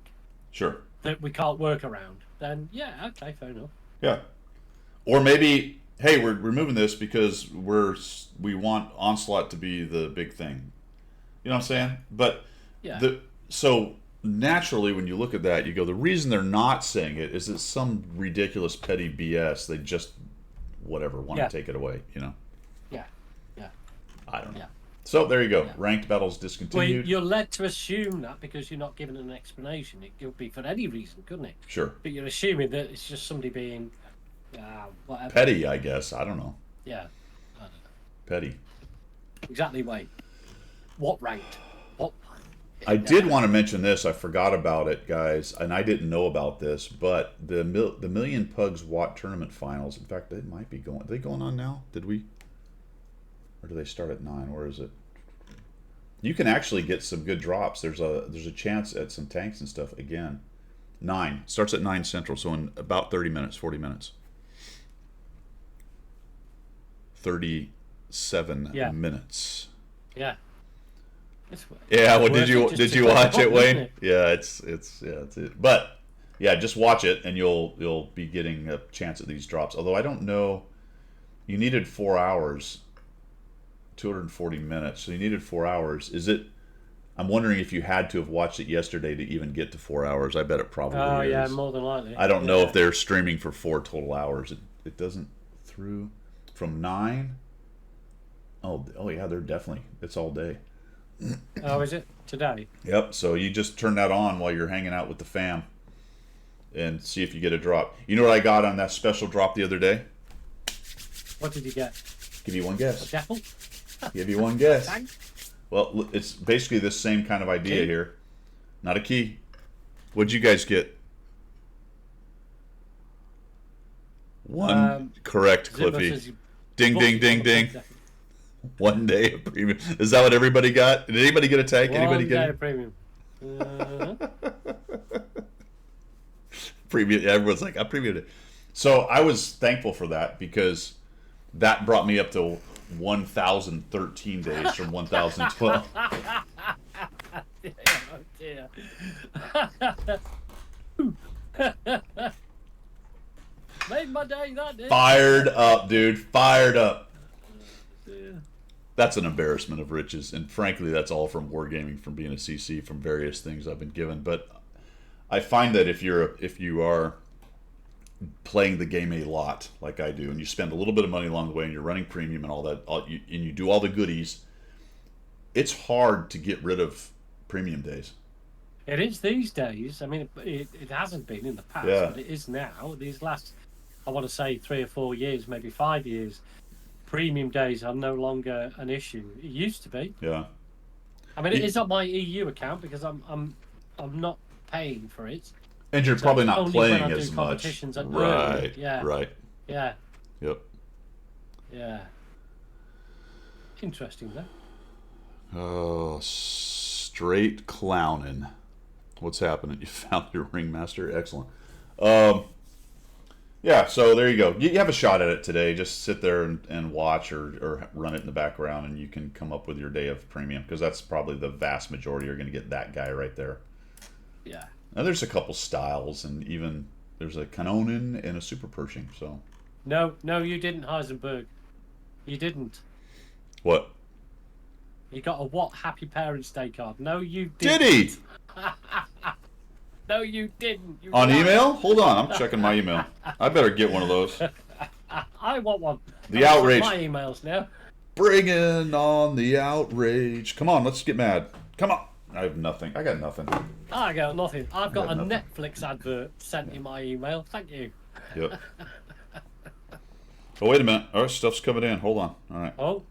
sure, that we can't work around, then yeah, okay, fair enough. yeah, or maybe hey, we're removing this because we want Onslaught to be the big thing. You know what I'm saying? But Yeah. so naturally, when you look at that, you go, the reason they're not saying it is it's some ridiculous petty BS. They just whatever want Yeah. to take it away. You know? Yeah. Yeah. I don't know. Yeah. So there you go. Yeah. Ranked battles Well, discontinued. you're led to assume that because you're not given an explanation. It could be for any reason, couldn't it? Sure. But you're assuming that it's just somebody being, whatever. Petty, I guess. I don't know. Yeah. I don't know. Petty. Exactly. Wait. What ranked? What? I did want to mention this. I forgot about it, guys, and I didn't know about this. But the Million Pugs Watt Tournament Finals. In fact, they might be going. Are they going on now? Did we? Or do they start at 9? Where is it? You can actually get some good drops. There's a chance at some tanks and stuff again. 9 starts at 9 Central, so in about 30 minutes, 40 minutes. 37 Yeah. minutes. Yeah. Yeah, well, Worth did you it just did to you click the watch it, button, Wayne? isn't it? Yeah, it's it. But yeah, just watch it, and you'll be getting a chance at these drops. Although I don't know, you needed 4 hours, 240 minutes. So you needed 4 hours. Is it? I'm wondering if you had to have watched it yesterday to even get to 4 hours. I bet it probably Oh is. yeah, more than likely. I don't know Yeah. if they're streaming for 4 total hours. It doesn't through from 9. Oh yeah, they're definitely. It's all day. Oh, is it today? Yep. So you just turn that on while you're hanging out with the fam, and see if you get a drop. You know what I got on that special drop the other day? What did you get? Give you one A guess. devil? Give you one guess. Tank? Well, it's basically the same kind of idea Key? here. Not a key. What'd you guys get? One correct, Zimmer Cliffy. says you Ding, booked ding, it ding, for ding. 1 second. 1 day of premium. Is that what everybody got? Did anybody get a tank? Anybody One get day it? of premium. Premium. Yeah, everyone's like, I premiumed it. So I was thankful for that because that brought me up to 1,013 days from 1,012. Oh dear. Made my day that day. Fired up, dude. Fired up. Yeah. That's an embarrassment of riches, and frankly, that's all from wargaming, from being a CC, from various things I've been given. But I find that if you are playing the game a lot, like I do, and you spend a little bit of money along the way, and you're running premium and all that, and you do all the goodies, it's hard to get rid of premium days. It is these days. I mean, it hasn't been in the past, Yeah. but it is now. These last, I want to say, 3 or 4 years, maybe 5 years, premium days are no longer an issue. It used to be. Yeah. I mean, it's not my EU account because I'm not paying for it. And you're So probably it's not only when playing I do as much. competitions and earn Right. it, yeah. Right. Yeah. Yep. Yeah. Interesting, though. Oh, straight clowning. What's happening? You found your ringmaster? Excellent. Yeah, so there you go. You have a shot at it today. Just sit there and watch or run it in the background, and you can come up with your day of premium, because that's probably the vast majority are going to get that guy right there. Yeah. Now, there's a couple styles, and even there's a Kanonen and a Super Pershing. So No, you didn't, Heisenberg. You didn't. what? You got a what Happy Parents Day card. No, you Did didn't. he? No, you didn't. You On lied. email? Hold on, I'm checking my email. I better get one of those. I want one. The I want outrage. My emails now. Bringing on the outrage. Come on, let's get mad. Come on. I have nothing. I got nothing. I got nothing. I've got a nothing. Netflix advert sent in my email. Thank you. Yep. Oh, wait a minute. Our stuff's coming in. Hold on. All right. Oh,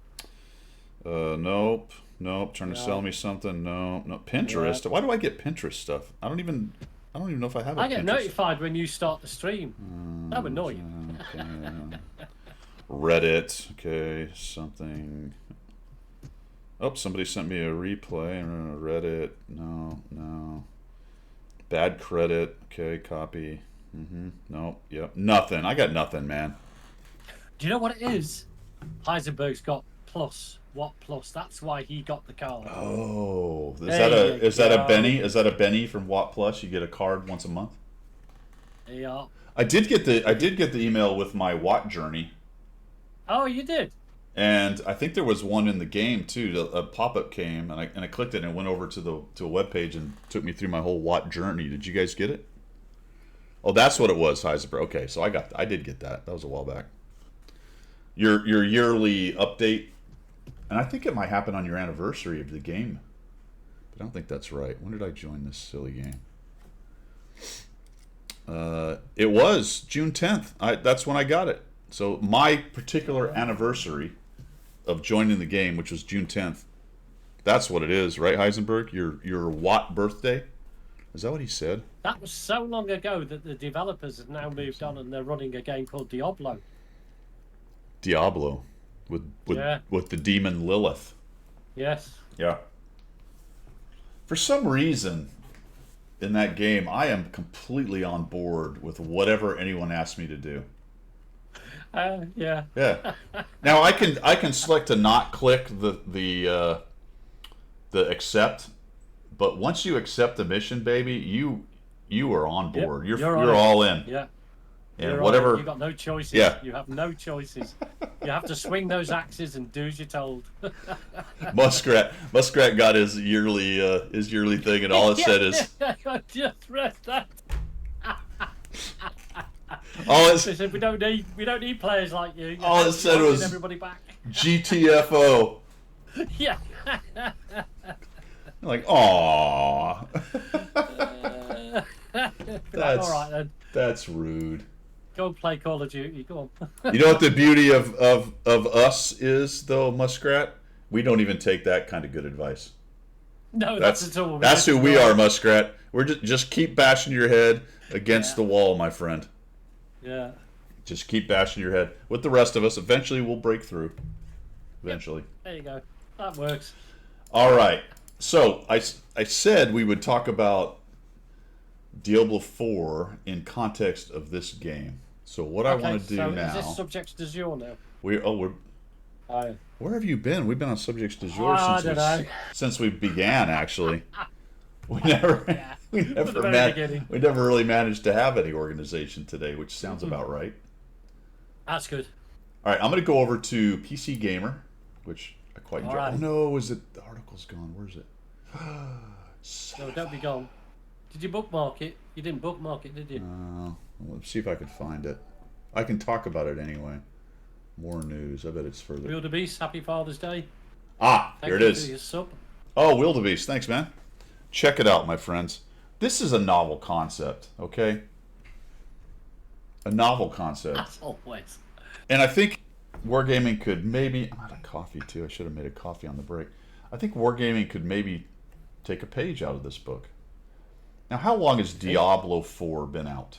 Nope. Trying to No. sell me something. No. Pinterest. Yeah. Why do I get Pinterest stuff? I don't even know if I have a I get Pinterest. notified when you start the stream. That would annoy you. Okay. Reddit. Okay. Something. Oh, somebody sent me a replay. Reddit. No. Bad credit. Okay. Copy. Nope. Yep. Nothing. I got nothing, man. Do you know what it is? Heisenberg's got plus. What plus? That's why he got the card. Oh, is There that you a go. Benny? Is that a Benny from Watt Plus? You get a card once a month. Yeah. I did get the email with my Watt journey, Oh, you did. and I think there was one in the game too. A pop up came, and I clicked it and it went over to a web page and took me through my whole Watt journey. Did you guys get it? Oh, that's what it was, Heisenberg. Okay, so I did get that. That was a while back. Your yearly update, and I think it might happen on your anniversary of the game, but I don't think that's right. When did I join this silly game? It was June 10th. That's when I got it. So my particular anniversary of joining the game, which was June 10th, that's what it is, right, Heisenberg? Your Watt birthday? Is that what he said? That was so long ago that the developers have now moved on and they're running a game called Diablo. Diablo, with Yeah. with the demon Lilith. Yes. Yeah. For some reason, in that game, I am completely on board with whatever anyone asks me to do. Yeah. Yeah. Now I can select to not click the accept, but once you accept the mission, baby, you are on Yep, board. You're you're on it. all in. Yeah. And You're whatever. on it. You got no choices. Yeah. You have no choices. You have to swing those axes and do as you're told. Muskrat got his yearly thing, and all it said is I just read that. all They it said we don't need players like you. You're All it said holding was- everybody back. GTFO. Yeah. Like, aww. That's All right then. that's rude. Go and play Call of Duty. Go on. You know what the beauty of us is, though, Muskrat? We don't even take that kind of good advice. No, That's at all. that's who we are, Muskrat. We're just keep bashing your head against the wall, my friend. Yeah. Just keep bashing your head. With the rest of us, eventually we'll break through. Eventually. There you go. That works. All right. So I said we would talk about Diablo 4 in context of this game. So what I want to do so now, is this subject du jour now? we're Aye. where have you been? We've been on subjects du jour I don't know. since we began. Actually, we never we From the never very beginning. we never really managed to have any organization today, which sounds about right. That's good. All right, I'm going to go over to PC Gamer, which I quite enjoy. Alright. Oh no, is it the article's gone? Where's it? No, don't be gone. Did you bookmark it? You didn't bookmark it, did you? Let's see if I can find it. I can talk about it anyway. More news. I bet it's further. Wildebeest, happy Father's Day. Ah, Thank here it you is. for your sub. Oh, Wildebeest. Thanks, man. Check it out, my friends. This is a novel concept, okay? A novel concept. As always. And I think Wargaming could maybe... I'm out of coffee, too. I should have made a coffee on the break. I think Wargaming could maybe take a page out of this book. Now, how long has Diablo 4 been out?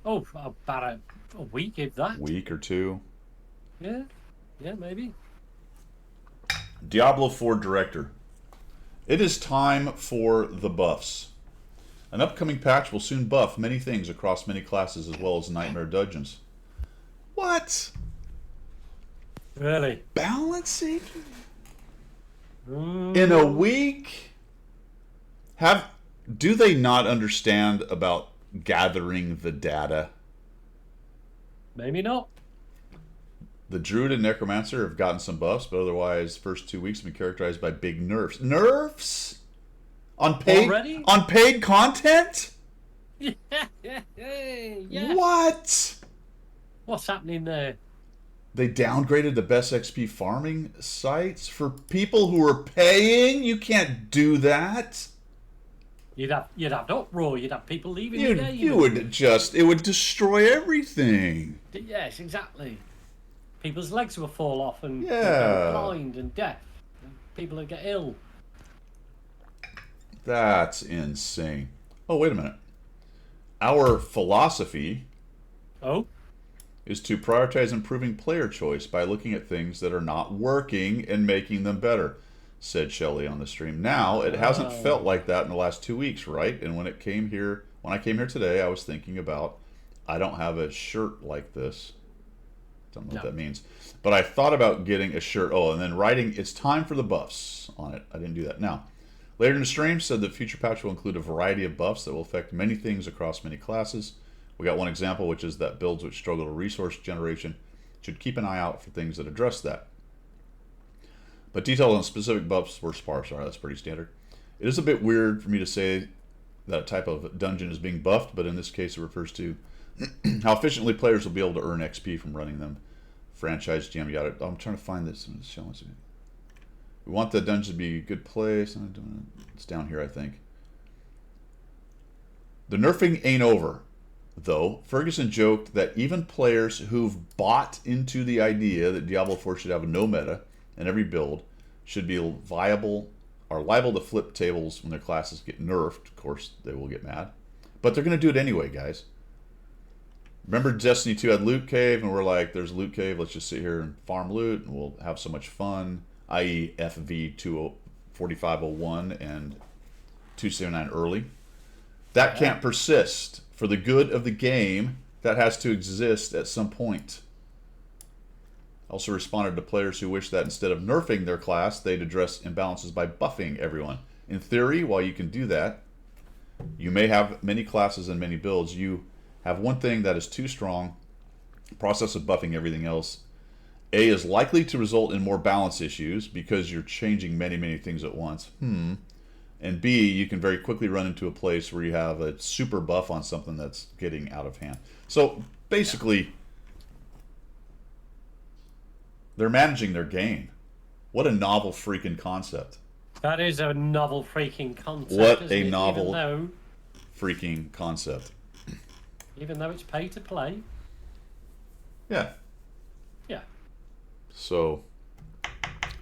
Oh, about a week, if that. Week or two? Yeah, yeah, maybe. Diablo 4 director. It is time for the buffs. An upcoming patch will soon buff many things across many classes as well as Nightmare Dungeons. What? Really? Balancing? In a week? Do they not understand about gathering the data? Maybe not. The Druid and Necromancer have gotten some buffs, but otherwise, first 2 weeks have been characterized by big nerfs. Nerfs? Already? On paid content? Yeah, yeah, yeah. What? What's happening there? They downgraded the best XP farming sites for people who are paying? You can't do that. You'd have uproar. You'd have people leaving the game. It would destroy everything. Yes, exactly. People's legs will fall off and they'll Yeah. go blind and deaf. People will get ill. That's insane. Oh, wait a minute. Our philosophy Oh, is to prioritize improving player choice by looking at things that are not working and making them better, said Shelley on the stream. Now, it hasn't felt like that in the last 2 weeks, right? And when I came here today, I was thinking about, I don't have a shirt like this. Don't know what that means. But I thought about getting a shirt. Oh, and then writing, it's time for the buffs on it. I didn't do that. Now, later in the stream, said the future patch will include a variety of buffs that will affect many things across many classes. We got one example, which is that builds which struggle to resource generation should keep an eye out for things that address that. But details on specific buffs were sparse. All right, that's pretty standard. It is a bit weird for me to say that a type of dungeon is being buffed, but in this case it refers to how efficiently players will be able to earn XP from running them. Franchise GM, yada. I'm trying to find this. We want the dungeon to be a good place. It's down here, I think. The nerfing ain't over, though. Ferguson joked that even players who've bought into the idea that Diablo 4 should have no meta and every build should be liable to flip tables when their classes get nerfed. Of course, they will get mad. But they're going to do it anyway, guys. Remember Destiny 2 had Loot Cave, and we're like, there's Loot Cave, let's just sit here and farm loot, and we'll have so much fun, i.e. FV 4501 and 279 early. That can't persist. For the good of the game, that has to exist at some point. Also responded to players who wish that instead of nerfing their class, they'd address imbalances by buffing everyone. In theory, while you can do that, you may have many classes and many builds. You have one thing that is too strong, process of buffing everything else. A is likely to result in more balance issues because you're changing many, many things at once. And B, you can very quickly run into a place where you have a super buff on something that's getting out of hand. So basically, they're managing their game. What a novel freaking concept. that is a novel freaking concept. What isn't a it? novel freaking concept. Even though it's pay to play. Yeah. Yeah. So,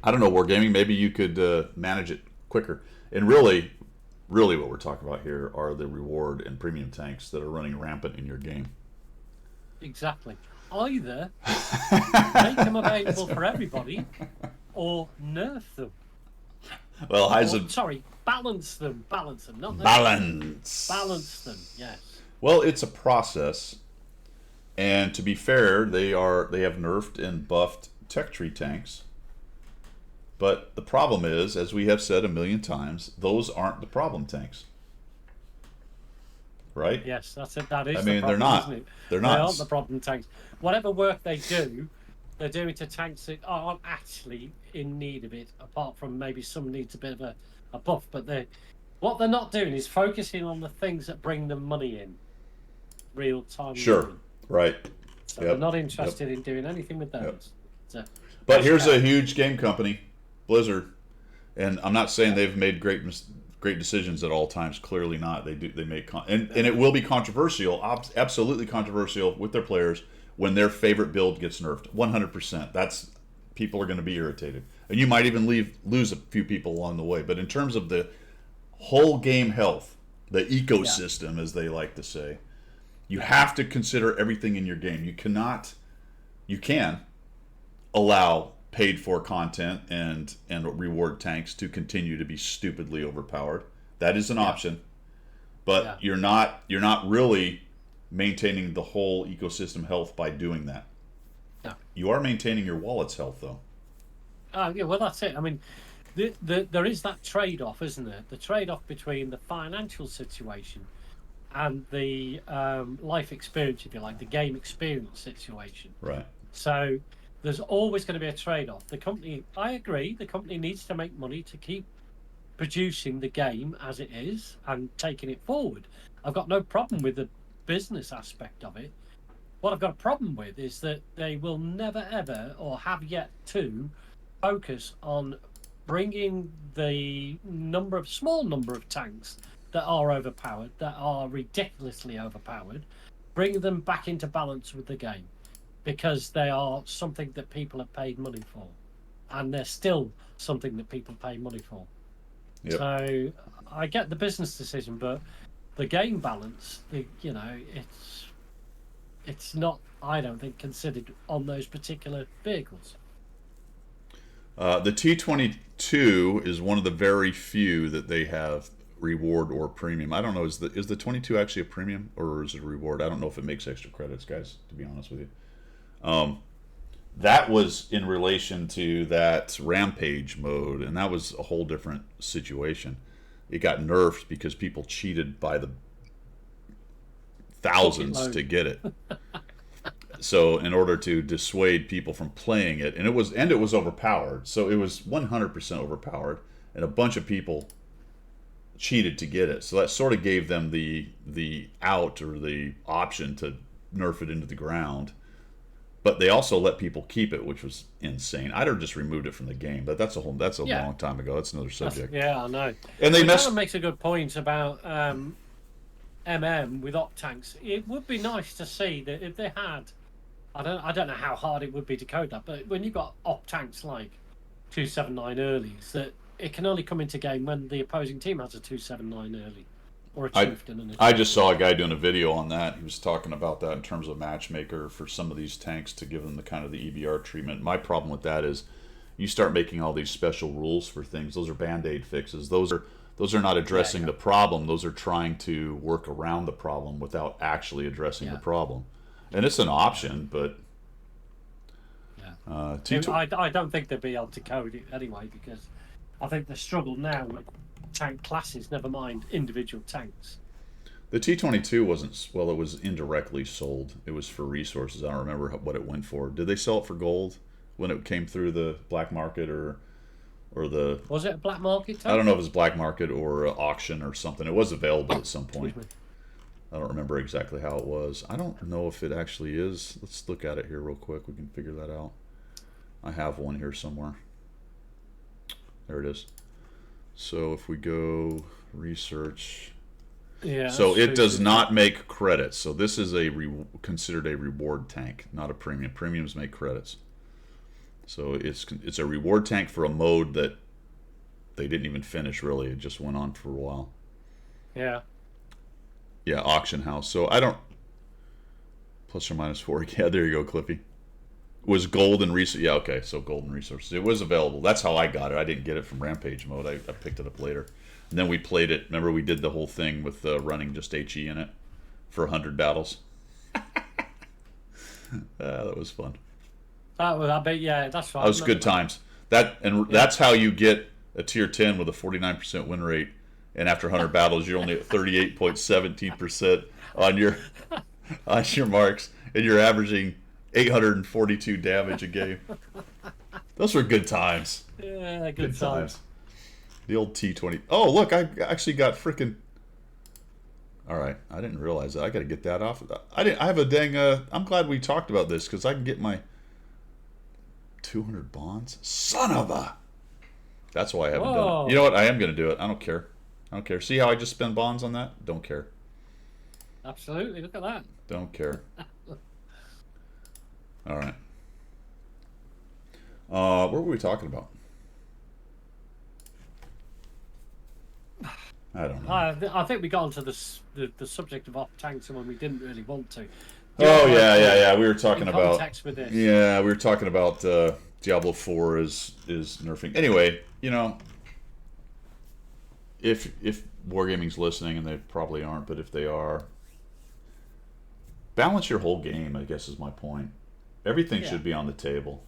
I don't know, Wargaming, maybe you could manage it quicker. And really what we're talking about here are the reward and premium tanks that are running rampant in your game. Exactly. Either make them available for everybody, or nerf them. Well, Balance them, not nerf. Balance them. Yes. Well, it's a process, and to be fair, they have nerfed and buffed tech tree tanks. But the problem is, as we have said a million times, those aren't the problem tanks. Right? Yes, that's it. That is. I mean, the problem, they're not. Isn't it? They're not. They aren't the problem tanks. Whatever work they do, they're doing to tanks that aren't actually in need of it. Apart from maybe some needs a bit of a buff, but what they're not doing is focusing on the things that bring them money in, real time. Sure. Money. Right. So they're not interested in doing anything with those. So, but here's a huge game company, Blizzard, and I'm not saying they've made great decisions at all times. Clearly not. They make and it will be controversial, absolutely controversial with their players when their favorite build gets nerfed. 100%. People are going to be irritated, and you might even lose a few people along the way. But in terms of the whole game health, the ecosystem, as they like to say, you have to consider everything in your game. You can, allow paid for content and reward tanks to continue to be stupidly overpowered. That is an option, but you're not really maintaining the whole ecosystem health by doing that. No. You are maintaining your wallet's health, though. Yeah, well, that's it. I mean, there is that trade-off, isn't there? The trade-off between the financial situation and the life experience, if you like, the game experience situation. Right. So there's always going to be a trade-off. The company, I agree, the company needs to make money to keep producing the game as it is and taking it forward. I've got no problem with the business aspect of it. What I've got a problem with is that they will never ever, or have yet to, focus on bringing the small number of tanks that are overpowered, that are ridiculously overpowered, bring them back into balance with the game, because they are something that people have paid money for, and they're still something that people pay money for. Yep. So I get the business decision, but the game balance, it's not, I don't think, considered on those particular vehicles. The T22 is one of the very few that they have reward or premium. I don't know, is the 22 actually a premium or is it a reward? I don't know if it makes extra credits, guys, to be honest with you. That was in relation to that Rampage mode, and that was a whole different situation. It got nerfed because people cheated by the thousands to get it. So in order to dissuade people from playing it, and it was overpowered. So it was 100% overpowered, and a bunch of people cheated to get it. So that sort of gave them the out, or the option, to nerf it into the ground. But they also let people keep it, which was insane. I'd have just removed it from the game, but that's a long time ago. That's another subject. I know. And they makes a good point about MM with op tanks. It would be nice to see that if they had, I don't know how hard it would be to code that, but when you've got op tanks like 279 earlies, that it can only come into game when the opposing team has a 279 early. Or a chieftain. I just saw a guy doing a video on that. He was talking about that in terms of matchmaker for some of these tanks, to give them the kind of the EBR treatment. My problem with that is you start making all these special rules for things. Those are band-aid fixes. Those are not addressing the problem. Those are trying to work around the problem without actually addressing the problem. And it's an option, but I don't think they'd be able to code it anyway, because I think the struggle now with tank classes, never mind individual tanks. The T22 wasn't, well, it was indirectly sold. It was for resources. I don't remember what it went for. Did they sell it for gold when it came through the black market, or the... Was it a black market tank? I don't know if it was black market or auction or something. It was available at some point. I don't remember exactly how it was. I don't know if it actually is. Let's look at it here real quick. We can figure that out. I have one here somewhere. There it is. So if we go research, so it does not make credits. So this is considered a reward tank, not a premium. Premiums make credits. So it's a reward tank for a mode that they didn't even finish, really. It just went on for a while. Yeah, auction house. So I don't, plus or minus 4. Yeah, there you go, Cliffy. Was gold and resources. Yeah, okay, so gold and resources. It was available. That's how I got it. I didn't get it from Rampage mode. I picked it up later. And then we played it. Remember, we did the whole thing with running just HE in it for 100 battles. That was fun. I bet, yeah, that's right. That was good times. That's how you get a tier 10 with a 49% win rate, and after 100 battles, you're only at 38.17% on your marks, and you're averaging 842 damage a game. Those were good times. Yeah, good times. The old T20. Oh, look, I actually got freaking... All right, I didn't realize that. I got to get that off. I have a dang... I'm glad we talked about this, because I can get my 200 bonds. Son of a... That's why I haven't done it. You know what? I am going to do it. I don't care. See how I just spend bonds on that? Don't care. Absolutely. Look at that. Don't care. All right. What were we talking about? I don't know. I think we got onto the subject of op tanks when we didn't really want to. Oh yeah. We were talking in about context with this. yeah, we were talking about Diablo 4 is nerfing. Anyway, if Wargaming's listening, and they probably aren't, but if they are, balance your whole game, I guess is my point. Everything Yeah. should be on the table.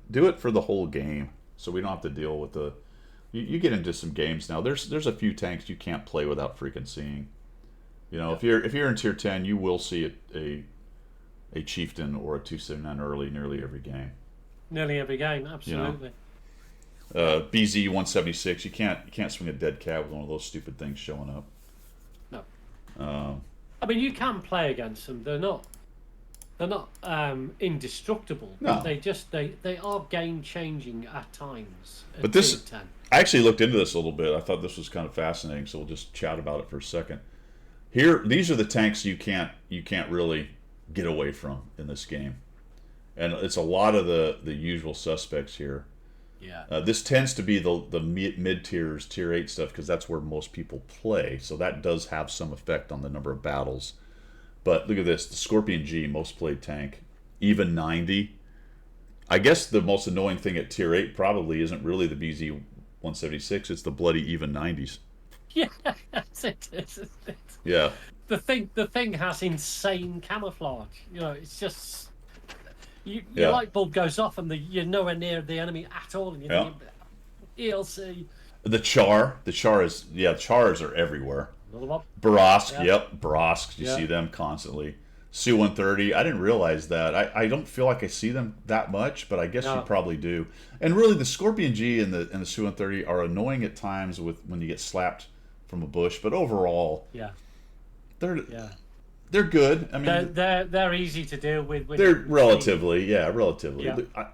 Do it for the whole game, so we don't have to deal with the. You get into some games now. There's a few tanks you can't play without freaking seeing. If you're in tier 10, you will see a chieftain or a 279 early nearly every game. Nearly every game, absolutely. BZ 176, you can't swing a dead cat with one of those stupid things showing up. No. I mean, you can play against them. They're not indestructible. No. They are game changing at times. At But this, tier 10. I actually looked into this a little bit. I thought this was kind of fascinating, so we'll just chat about it for a second. Here, these are the tanks you can't really get away from in this game, and it's a lot of the usual suspects here. Yeah. This tends to be the mid tiers, tier 8 stuff, because that's where most people play. So that does have some effect on the number of battles. But look at this, the Scorpion G, most played tank, even 90. I guess the most annoying thing at tier 8 probably isn't really the BZ 176. It's the bloody even 90s. Yeah, that's it. Yeah. The thing has insane camouflage. It's just your Yeah. light bulb goes off and you're nowhere near the enemy at all, and you Yeah. think, ELC. The chars are everywhere. Another one. Barask, Yeah. yep, Barask. You Yeah. see them constantly. Su-130, I didn't realize that. I don't feel like I see them that much, but I guess you No. probably do. And really, the Scorpion G and the Su-130 are annoying at times when you get slapped from a bush, but overall, Yeah. they're Yeah. good. I mean, They're easy to deal with. they're relatively. Yeah.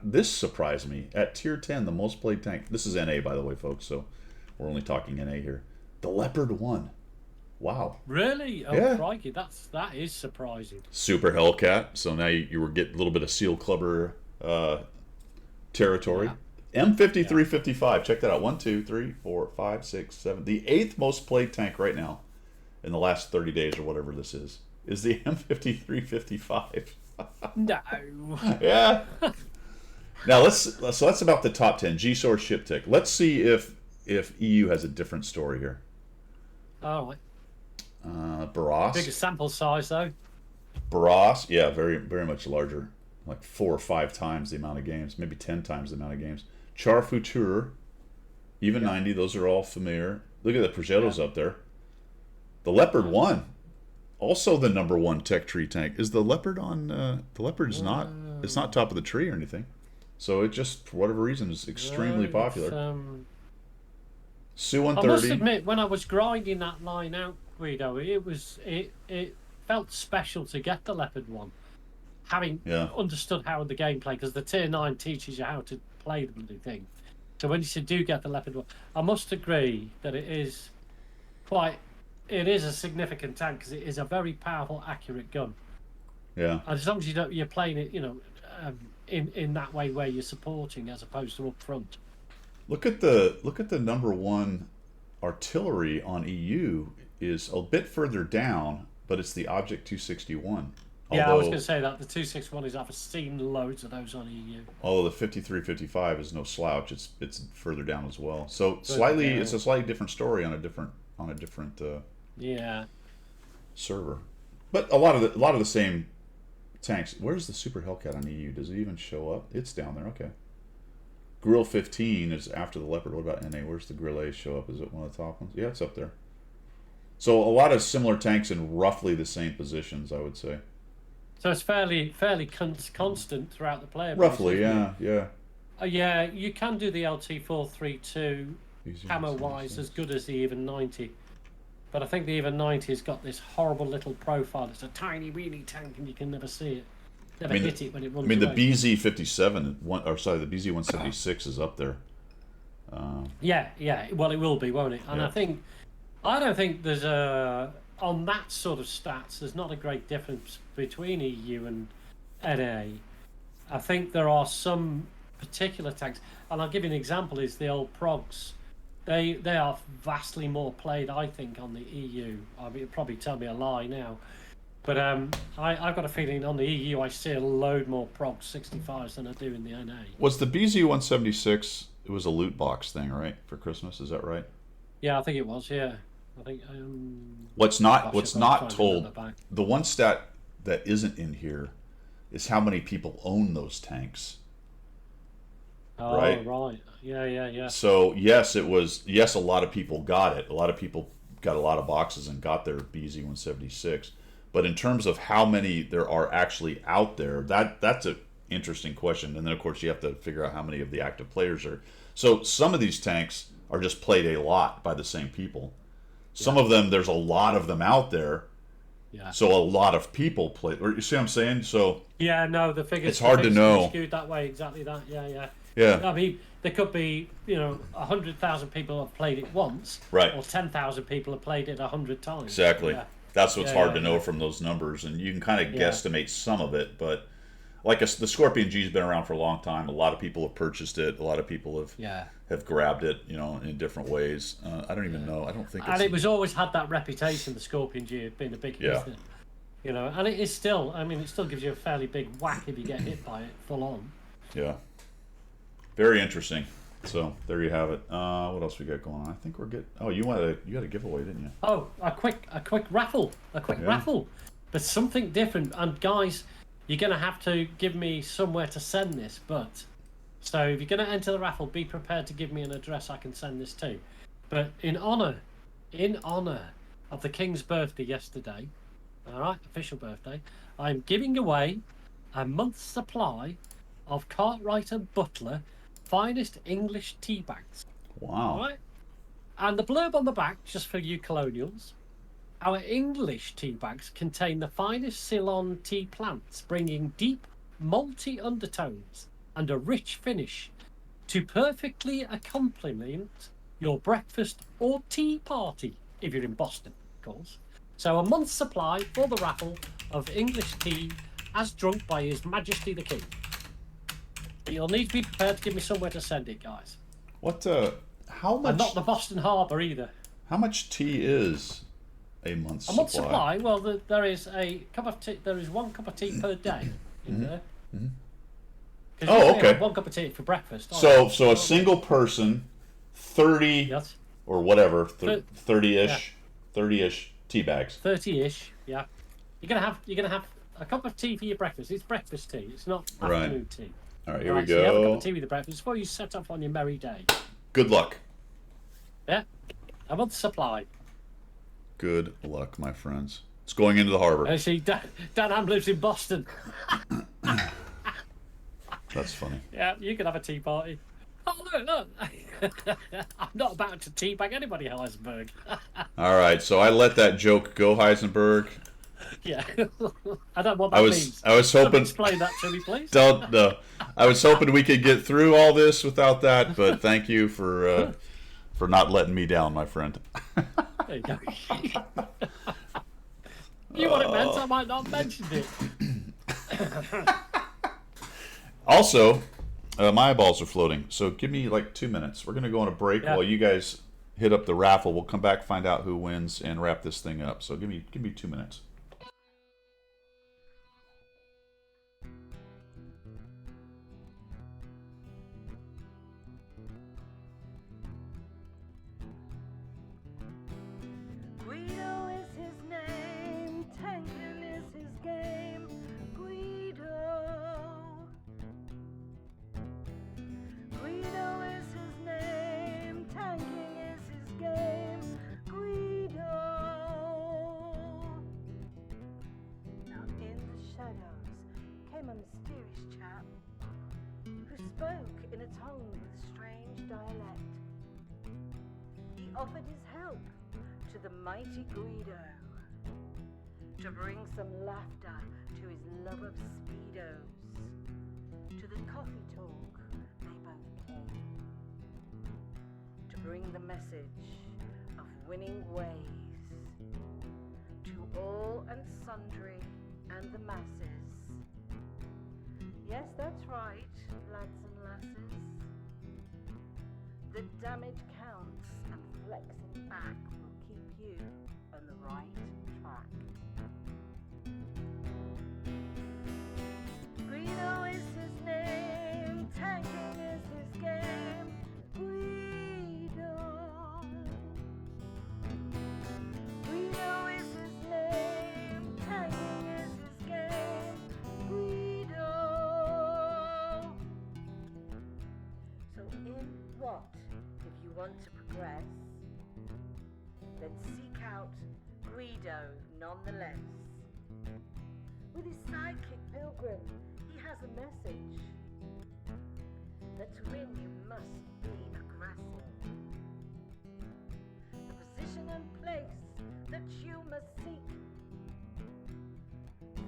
This surprised me. At tier 10, the most played tank. This is NA, by the way, folks, so we're only talking NA here. The Leopard 1. Wow. Really? Oh, Yeah. crikey, that is surprising. Super Hellcat. So now you were getting a little bit of Seal Clubber territory. M5355. Check that out. 1, 2, 3, 4, 5, 6, 7. The 8th most played tank right now in the last 30 days or whatever this is the M5355. No. Yeah. Now so that's about the top 10. G-Source ship tick. Let's see if EU has a different story here. All right. Baras. Bigger sample size though. Baras, yeah, very very much larger, like 4 or 5 times the amount of games, maybe 10 times the amount of games. Char Futur, even 90. Those are all familiar. Look at the Progettos up there. The Leopard 1, also the number 1 tech tree tank. Is the Leopard on? The Leopard's not. It's not top of the tree or anything. So it just, for whatever reason, is extremely popular. Su I must 130. admit, when I was grinding that line out, Guido, it felt special to get the Leopard 1, having understood how the gameplay, because the tier 9 teaches you how to play the bloody thing. So when you do get the Leopard 1, I must agree that it is a significant tank, because it is a very powerful, accurate gun. Yeah. And as long as you're playing it, in that way where you're supporting as opposed to up front. Look at the number 1 artillery on EU is a bit further down, but it's the Object 261. Yeah, I was going to say that the 261 is. I've seen loads of those on EU. Although the 5355 is no slouch, it's further down as well. So it's a slightly different story on a different server. But a lot of the same tanks. Where's the Super Hellcat on EU? Does it even show up? It's down there. Okay. Grill 15 is after the Leopard. What about NA? Where's the Grill A show up? Is it one of the top ones? Yeah, it's up there. So a lot of similar tanks in roughly the same positions, I would say. So it's fairly constant throughout the player base, Roughly, isn't it? yeah. Yeah, you can do the LT432 camo-wise as good as the Even 90. But I think the Even 90 has got this horrible little profile. It's a tiny, weeny tank and you can never see it. Never hit it when it runs away. the BZ57, the BZ176 is up there. Yeah. Well, it will be, won't it? And Yeah. I don't think there's on that sort of stats, there's not a great difference between EU and NA. I think there are some particular tanks, and I'll give you an example, is the old Progs. They are vastly more played, I think, on the EU. I mean, you'll probably tell me a lie now. But I've got a feeling on the EU I see a load more Prog 65s than I do in the NA. Was the BZ-176? It was a loot box thing, right, for Christmas? Is that right? Yeah, I think it was. Yeah, I think. What's not Gosh, I'm trying to told, remember back. the one stat that isn't in here is how many people own those tanks. Oh, Right. right. Yeah. So yes, a lot of people got it. A lot of people got a lot of boxes and got their BZ-176. But in terms of how many there are actually out there, that's a interesting question. And then of course you have to figure out how many of the active players are. So some of these tanks are just played a lot by the same people. Some of them, there's a lot of them out there. Yeah. So a lot of people play. Or you see what I'm saying? So Yeah, no, the figures. It's hard the to figures know. can be skewed that way, exactly that. Yeah. yeah, I mean, there could be 100,000 people have played it once, Right. Or 10,000 people have played it 100 times. exactly. Yeah. That's what's Yeah, hard yeah, to know yeah. from those numbers, and you can kind of Yeah. guesstimate some of it. But like the Scorpion G's been around for a long time. A lot of people have purchased it. A lot of people have grabbed it, in different ways. I don't even know. I don't think. And it was always had that reputation. The Scorpion G had been a big hit. Yeah. And it is still. I mean, it still gives you a fairly big whack if you get hit by it full on. Yeah. Very interesting. So there you have it. What else we got going on? I think we're good. Oh, you had a giveaway, didn't you? Oh, a quick raffle, raffle. But something different. And guys, you're gonna have to give me somewhere to send this. But so if you're gonna enter the raffle, be prepared to give me an address I can send this to. But in honor of the King's birthday yesterday, all right, official birthday, I'm giving away a month's supply of Cartwright and Butler finest English tea bags. Wow. All right. And the blurb on the back, just for you colonials, our English tea bags contain the finest Ceylon tea plants, bringing deep, malty undertones and a rich finish to perfectly accompaniment your breakfast or tea party, if you're in Boston, of course. So a month's supply for the raffle of English tea as drunk by His Majesty the King. You'll need to be prepared to give me somewhere to send it, guys. What? How much? And not the Boston Harbour either. How much tea is a month's supply? A month's supply. Well, there is a cup of tea. There is 1 cup of tea per day in there. Mm-hmm. 'Cause Oh, you only okay. have 1 cup of tea for breakfast. So a single person, 30 Yes, or whatever, Thir- 30-ish tea bags. 30-ish. Yeah, you're gonna have a cup of tea for your breakfast. It's breakfast tea. It's not Right. afternoon tea. All right, here we So you have a cup go. of tea with the breakfast before you set off on your merry day. Good luck. Yeah, a month's supply. Good luck, my friends. It's going into the harbor. And see, Dan Ham lives in Boston. That's funny. Yeah, you can have a tea party. Oh, look. I'm not about to teabag anybody, Heisenberg. All right, so I let that joke go, Heisenberg. Yeah. I don't know what that means. I was hoping. Explain that to me, please. Don't no. I was hoping we could get through all this without that, but thank you for not letting me down, my friend. There you go. You know what it meant? I might not have mentioned it. Also, my eyeballs are floating, so give me like 2 minutes. We're gonna go on a break Yeah. while you guys hit up the raffle. We'll come back, find out who wins, and wrap this thing up. So give me 2 minutes. Guido is his name, Tankin is his game. Guido. Guido is his name, Tanking is his game. Guido. Now in the shadows came a mysterious chap who spoke in a tongue with a strange dialect. He offered his help to the mighty Guido to bring some laughter to his love of speedos. To the coffee talk they both came to bring the message of winning ways to all and sundry and the masses. Yes, that's right, lads and lasses. The damage counts and flexing back will keep you on the right track. want to progress, then seek out Guido nonetheless. With his sidekick Pilgrim, he has a message that to win you must be aggressive. The position and place that you must seek,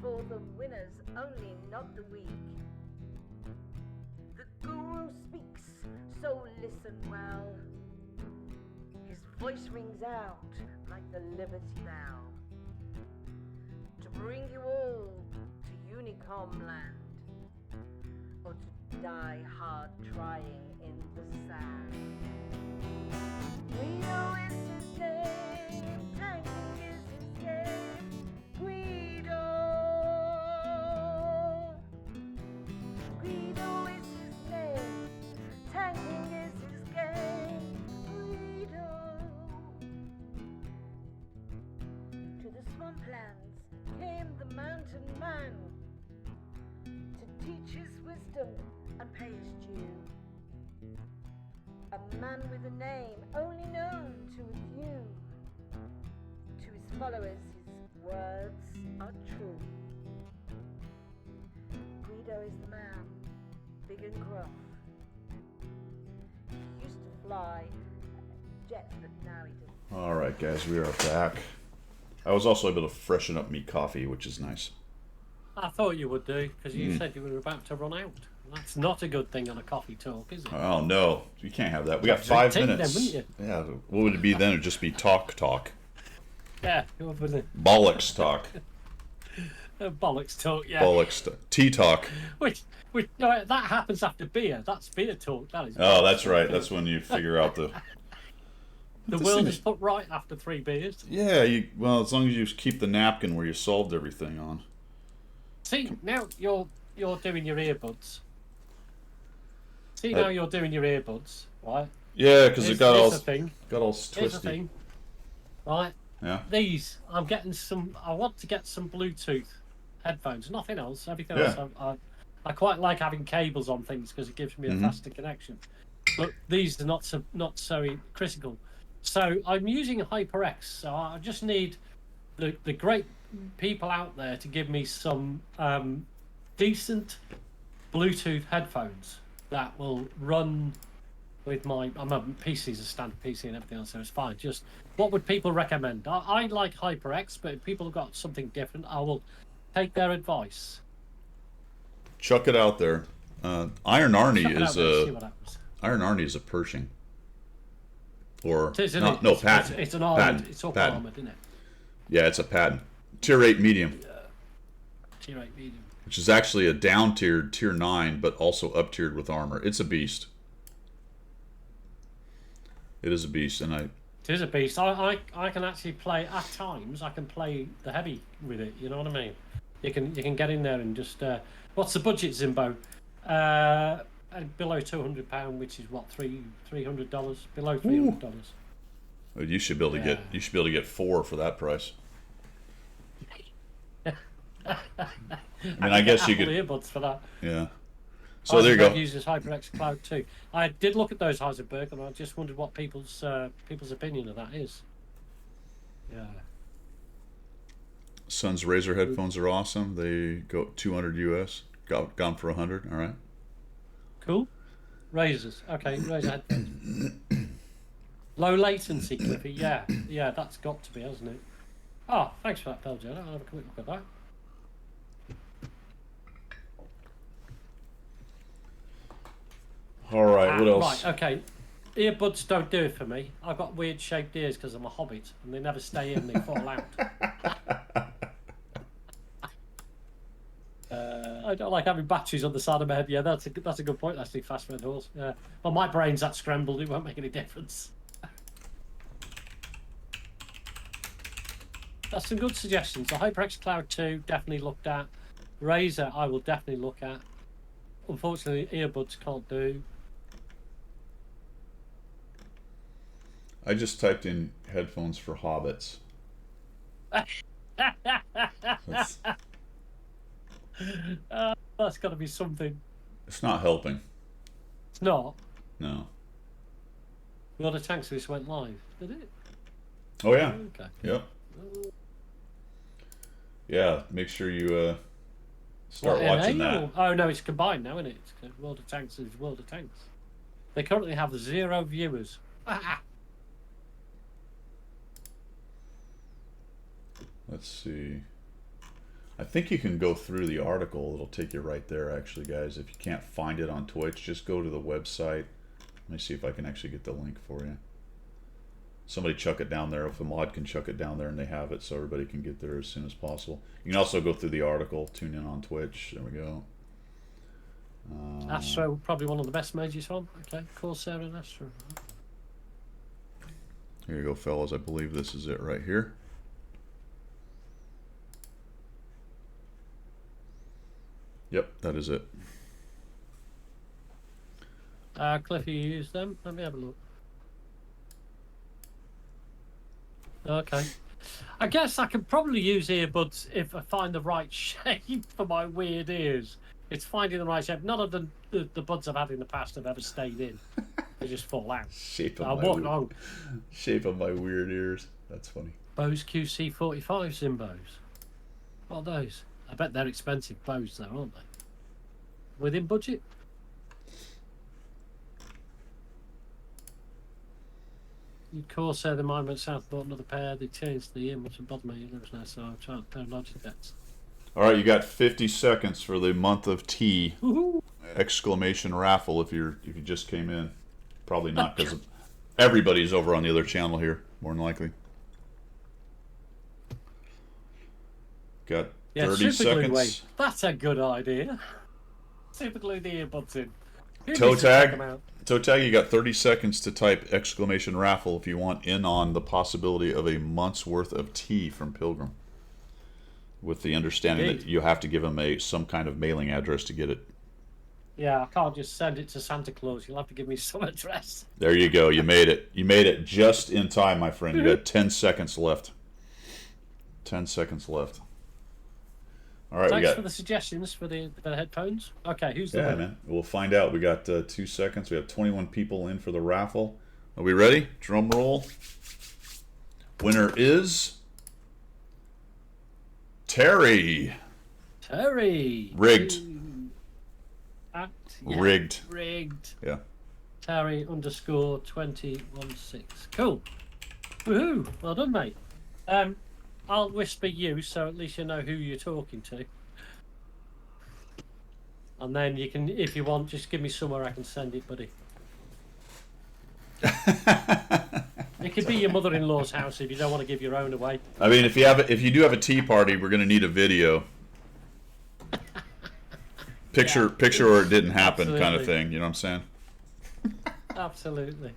for the winners only, not the weak. The guru speaks, so listen well. His voice rings out like the Liberty Bell, to bring you all to Unicom land, or to die hard trying in the sand. Guido is his name, tanking is his game. Guido. Guido is his name, tanking is his game. Guido. To the swamplands came the mountain man, to teach his wisdom and pay his due. A man with a name only known to a few. To his followers his words are true. Guido is the man, big and gruff. He used to fly jets, but now he doesn't. All right, guys, we are back. I was also able to freshen up me coffee, which is nice. I thought you would do, because you said you were about to run out. That's not a good thing on a coffee talk, is it? Oh no, you can't have that. We got 5 Take them, minutes. wouldn't you? Yeah, what would it be then? It'd just be talk. Yeah, you're with it. Bollocks talk. Bollocks talk, yeah. Bollocks tea talk. Which no, that happens after beer. That's beer talk. That is. Oh, that's right. That's when you figure out the. The world is put right after 3 beers. Yeah, well, as long as you keep the napkin where you solved everything on. See, now you're doing your earbuds. See, now you're doing your earbuds, right? Yeah, because it got all Here's the thing. Here's the twisty. thing, right? Yeah. These, I'm getting some. I want to get some Bluetooth headphones. Nothing else. Everything Yeah. else. I quite like having cables on things because it gives me a faster connection. But these are not so critical. So I'm using HyperX. So I just need the great people out there to give me some decent Bluetooth headphones that will run with my PC's a standard PC and everything else, so it's fine. Just what would people recommend? I like HyperX, but if people have got something different, I will take their advice. Chuck it out there. Iron Arnie Chuck it out is there and see a what happens. Iron Arnie is a Pershing. Or It is, isn't no, it? no, It's- patent. It's an armored. Patent. It's all Patent. armored, isn't it? Yeah, it's a patent. Tier 8 medium, Tier 8 medium. which is actually a down tiered Tier 9, but also up tiered with armor. It's a beast. It is a beast, and It is a beast. I can actually play at times. I can play the heavy with it. You know what I mean? You can get in there and just. What's the budget, Zimbo? Below £200, which is what $300. Below $300. you should be able to get 4 for that price. I mean, I guess you Apple could. earbuds for that. Yeah. So there you go. Uses HyperX Cloud 2. I did look at those Heisenberg, and I just wondered what people's opinion of that is. Yeah. Sun's Razer headphones are awesome. They go 200 US. Gone for 100. All right. Cool. Razors. Okay, Razer headphones. Low latency, Cliffy. Yeah, that's got to be, hasn't it? Oh, thanks for that, Belgian. I'll have a quick look at that. All right. What else? Right, okay. Earbuds don't do it for me. I've got weird shaped ears because I'm a hobbit, and they never stay in, they fall out. I don't like having batteries on the side of my head. Yeah, that's a good point, actually, Fast Red Horse. Yeah. Well, my brain's that scrambled, it won't make any difference. That's some good suggestions. The HyperX Cloud 2, definitely looked at. Razer, I will definitely look at. Unfortunately, earbuds can't do. I just typed in headphones for hobbits. That's, That's got to be something. it's not helping. It's not. No. World of Tanks just went live, did it? Oh yeah. Okay. Yep. Yeah. Make sure you start What, watching NA that. or- Oh no, it's combined now, isn't it? It's World of Tanks is World of Tanks. They currently have 0 viewers. Let's see. I think you can go through the article. It'll take you right there, actually, guys. If you can't find it on Twitch, just go to the website. Let me see if I can actually get the link for you. Somebody chuck it down there. If a mod can chuck it down there and they have it so everybody can get there as soon as possible. You can also go through the article, tune in on Twitch. There we go. Astro, probably one of the best mages on. Okay, Corsair and Astro. Here you go, fellas. I believe this is it right here. Yep, that is it. Cliffy, you use them? Let me have a look. Okay. I guess I could probably use earbuds if I find the right shape for my weird ears. It's finding the right shape. None of the buds I've had in the past have ever stayed in. They just fall out. Shape I of my walk weird, along. shape of my weird ears. That's funny. Bose QC45 Zimbos. What are those? I bet they're expensive Bose though, aren't they? Within budget? Corsair, the mine went south, bought another pair. They changed the image and bottom me. There was no so I've tried a pair of Logitechs. All right, you got 50 seconds for the month of tea Woohoo! exclamation raffle. If you just came in, probably not because everybody's over on the other channel here, more than likely. Got 30 seconds. Wait, that's a good idea. Super glue the earbuds in. Who Toe needs to check tag. 'em out? Toe tag, you got 30 seconds to type exclamation raffle if you want in on the possibility of a month's worth of tea from Pilgrim. With the understanding that Indeed. you have to give them some kind of mailing address to get it. Yeah, I can't just send it to Santa Claus. You'll have to give me some address. There you go. You made it. You made it just in time, my friend. You got 10 seconds left. 10 seconds left. All right, Thanks we got. for the suggestions for the headphones. Okay, who's the Yeah, winner? man. We'll find out. We got 2 seconds. We have 21 people in for the raffle. Are we ready? Drum roll. Winner is Terry. Terry. Rigged. Rigged. Rigged. Yeah. Terry _ 216. Cool. Woohoo! Well done, mate. I'll whisper you so at least you know who you're talking to. And then you can, if you want, just give me somewhere I can send it, buddy. It could be your mother-in-law's house if you don't want to give your own away. I mean, if you do have a tea party, we're gonna need a video. Picture or it didn't happen kind of Absolutely. thing. You know what I'm saying? Absolutely.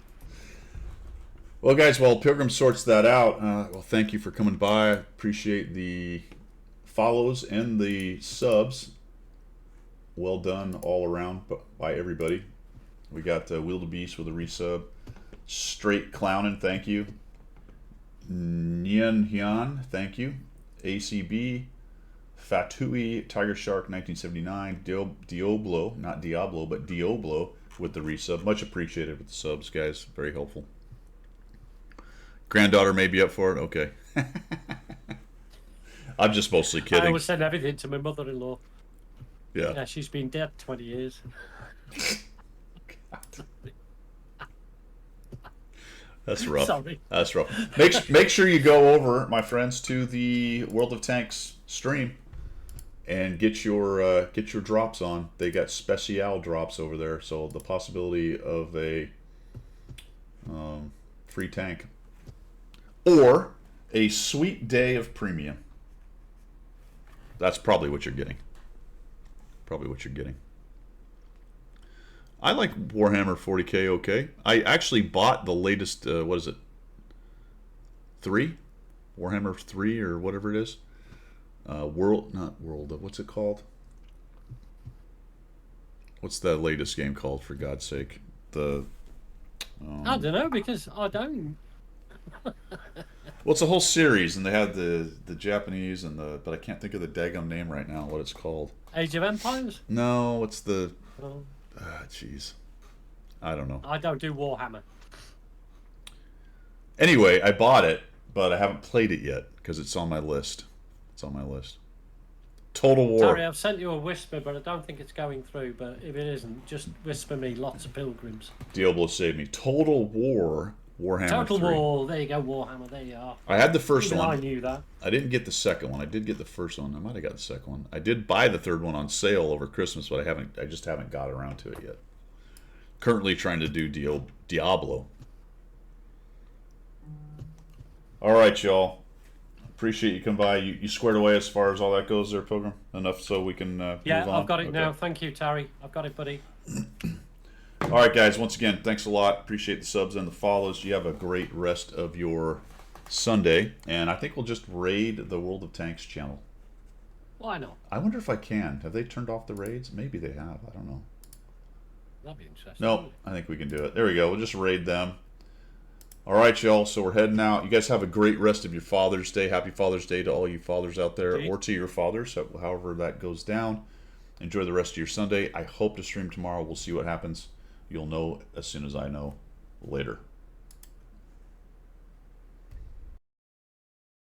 Well, guys, while Pilgrim sorts that out, well, thank you for coming by. I appreciate the follows and the subs. Well done all around by everybody. We got Wildebeest with a resub. Straight Clownin', thank you. Nyan Hyun, thank you. ACB, Fatui, Tiger Shark 1979, Dioblo, not Diablo, but Dioblo with the resub. Much appreciated with the subs, guys. Very helpful. Granddaughter may be up for it. Okay. I'm just mostly I kidding. always send everything to my mother-in-law. Yeah. Yeah, she's been dead 20 years. That's rough. Sorry. That's rough. Make sure you go over, my friends, to the World of Tanks stream and get your drops on. They got special drops over there, so the possibility of a free tank or a sweet day of premium. That's probably what you're getting. Probably what you're getting. I like Warhammer 40k. Okay, I actually bought the latest. What is it? 3, Warhammer 3 or whatever it is. Not World. What's it called? What's the latest game called? For God's sake, I don't know because I don't. Well, it's a whole series, and they had the Japanese and but I can't think of the daggum name right now. What it's called? Age of Empires? No, it's the. Oh, Jeez, I don't know. I don't do Warhammer. Anyway, I bought it, but I haven't played it yet because it's on my list. It's on my list. Total War. Sorry, I've sent you a whisper, but I don't think it's going through. But if it isn't, just whisper me lots of pilgrims. Diablo saved me. Total War. Warhammer Total 3. War. There you go, Warhammer. There you are. I had the first Even one. I knew that. I didn't get the second one. I did get the first one. I might have got the second one. I did buy the third one on sale over Christmas, but I just haven't got around to it yet. Currently trying to do Diablo. All right, y'all. Appreciate you coming by. You squared away as far as all that goes there, Pilgrim? Enough so we can Yeah, move on? I've got it Okay. now. Thank you, Terry. I've got it, buddy. All right, guys. Once again, thanks a lot. Appreciate the subs and the follows. You have a great rest of your Sunday. And I think we'll just raid the World of Tanks channel. Why not? I wonder if I can. Have they turned off the raids? Maybe they have. I don't know. That'd be interesting. Nope, I think we can do it. There we go. We'll just raid them. All right, y'all. So we're heading out. You guys have a great rest of your Father's Day. Happy Father's Day to all you fathers out there, Indeed. or to your fathers, however that goes down. Enjoy the rest of your Sunday. I hope to stream tomorrow. We'll see what happens. You'll know as soon as I know. Later.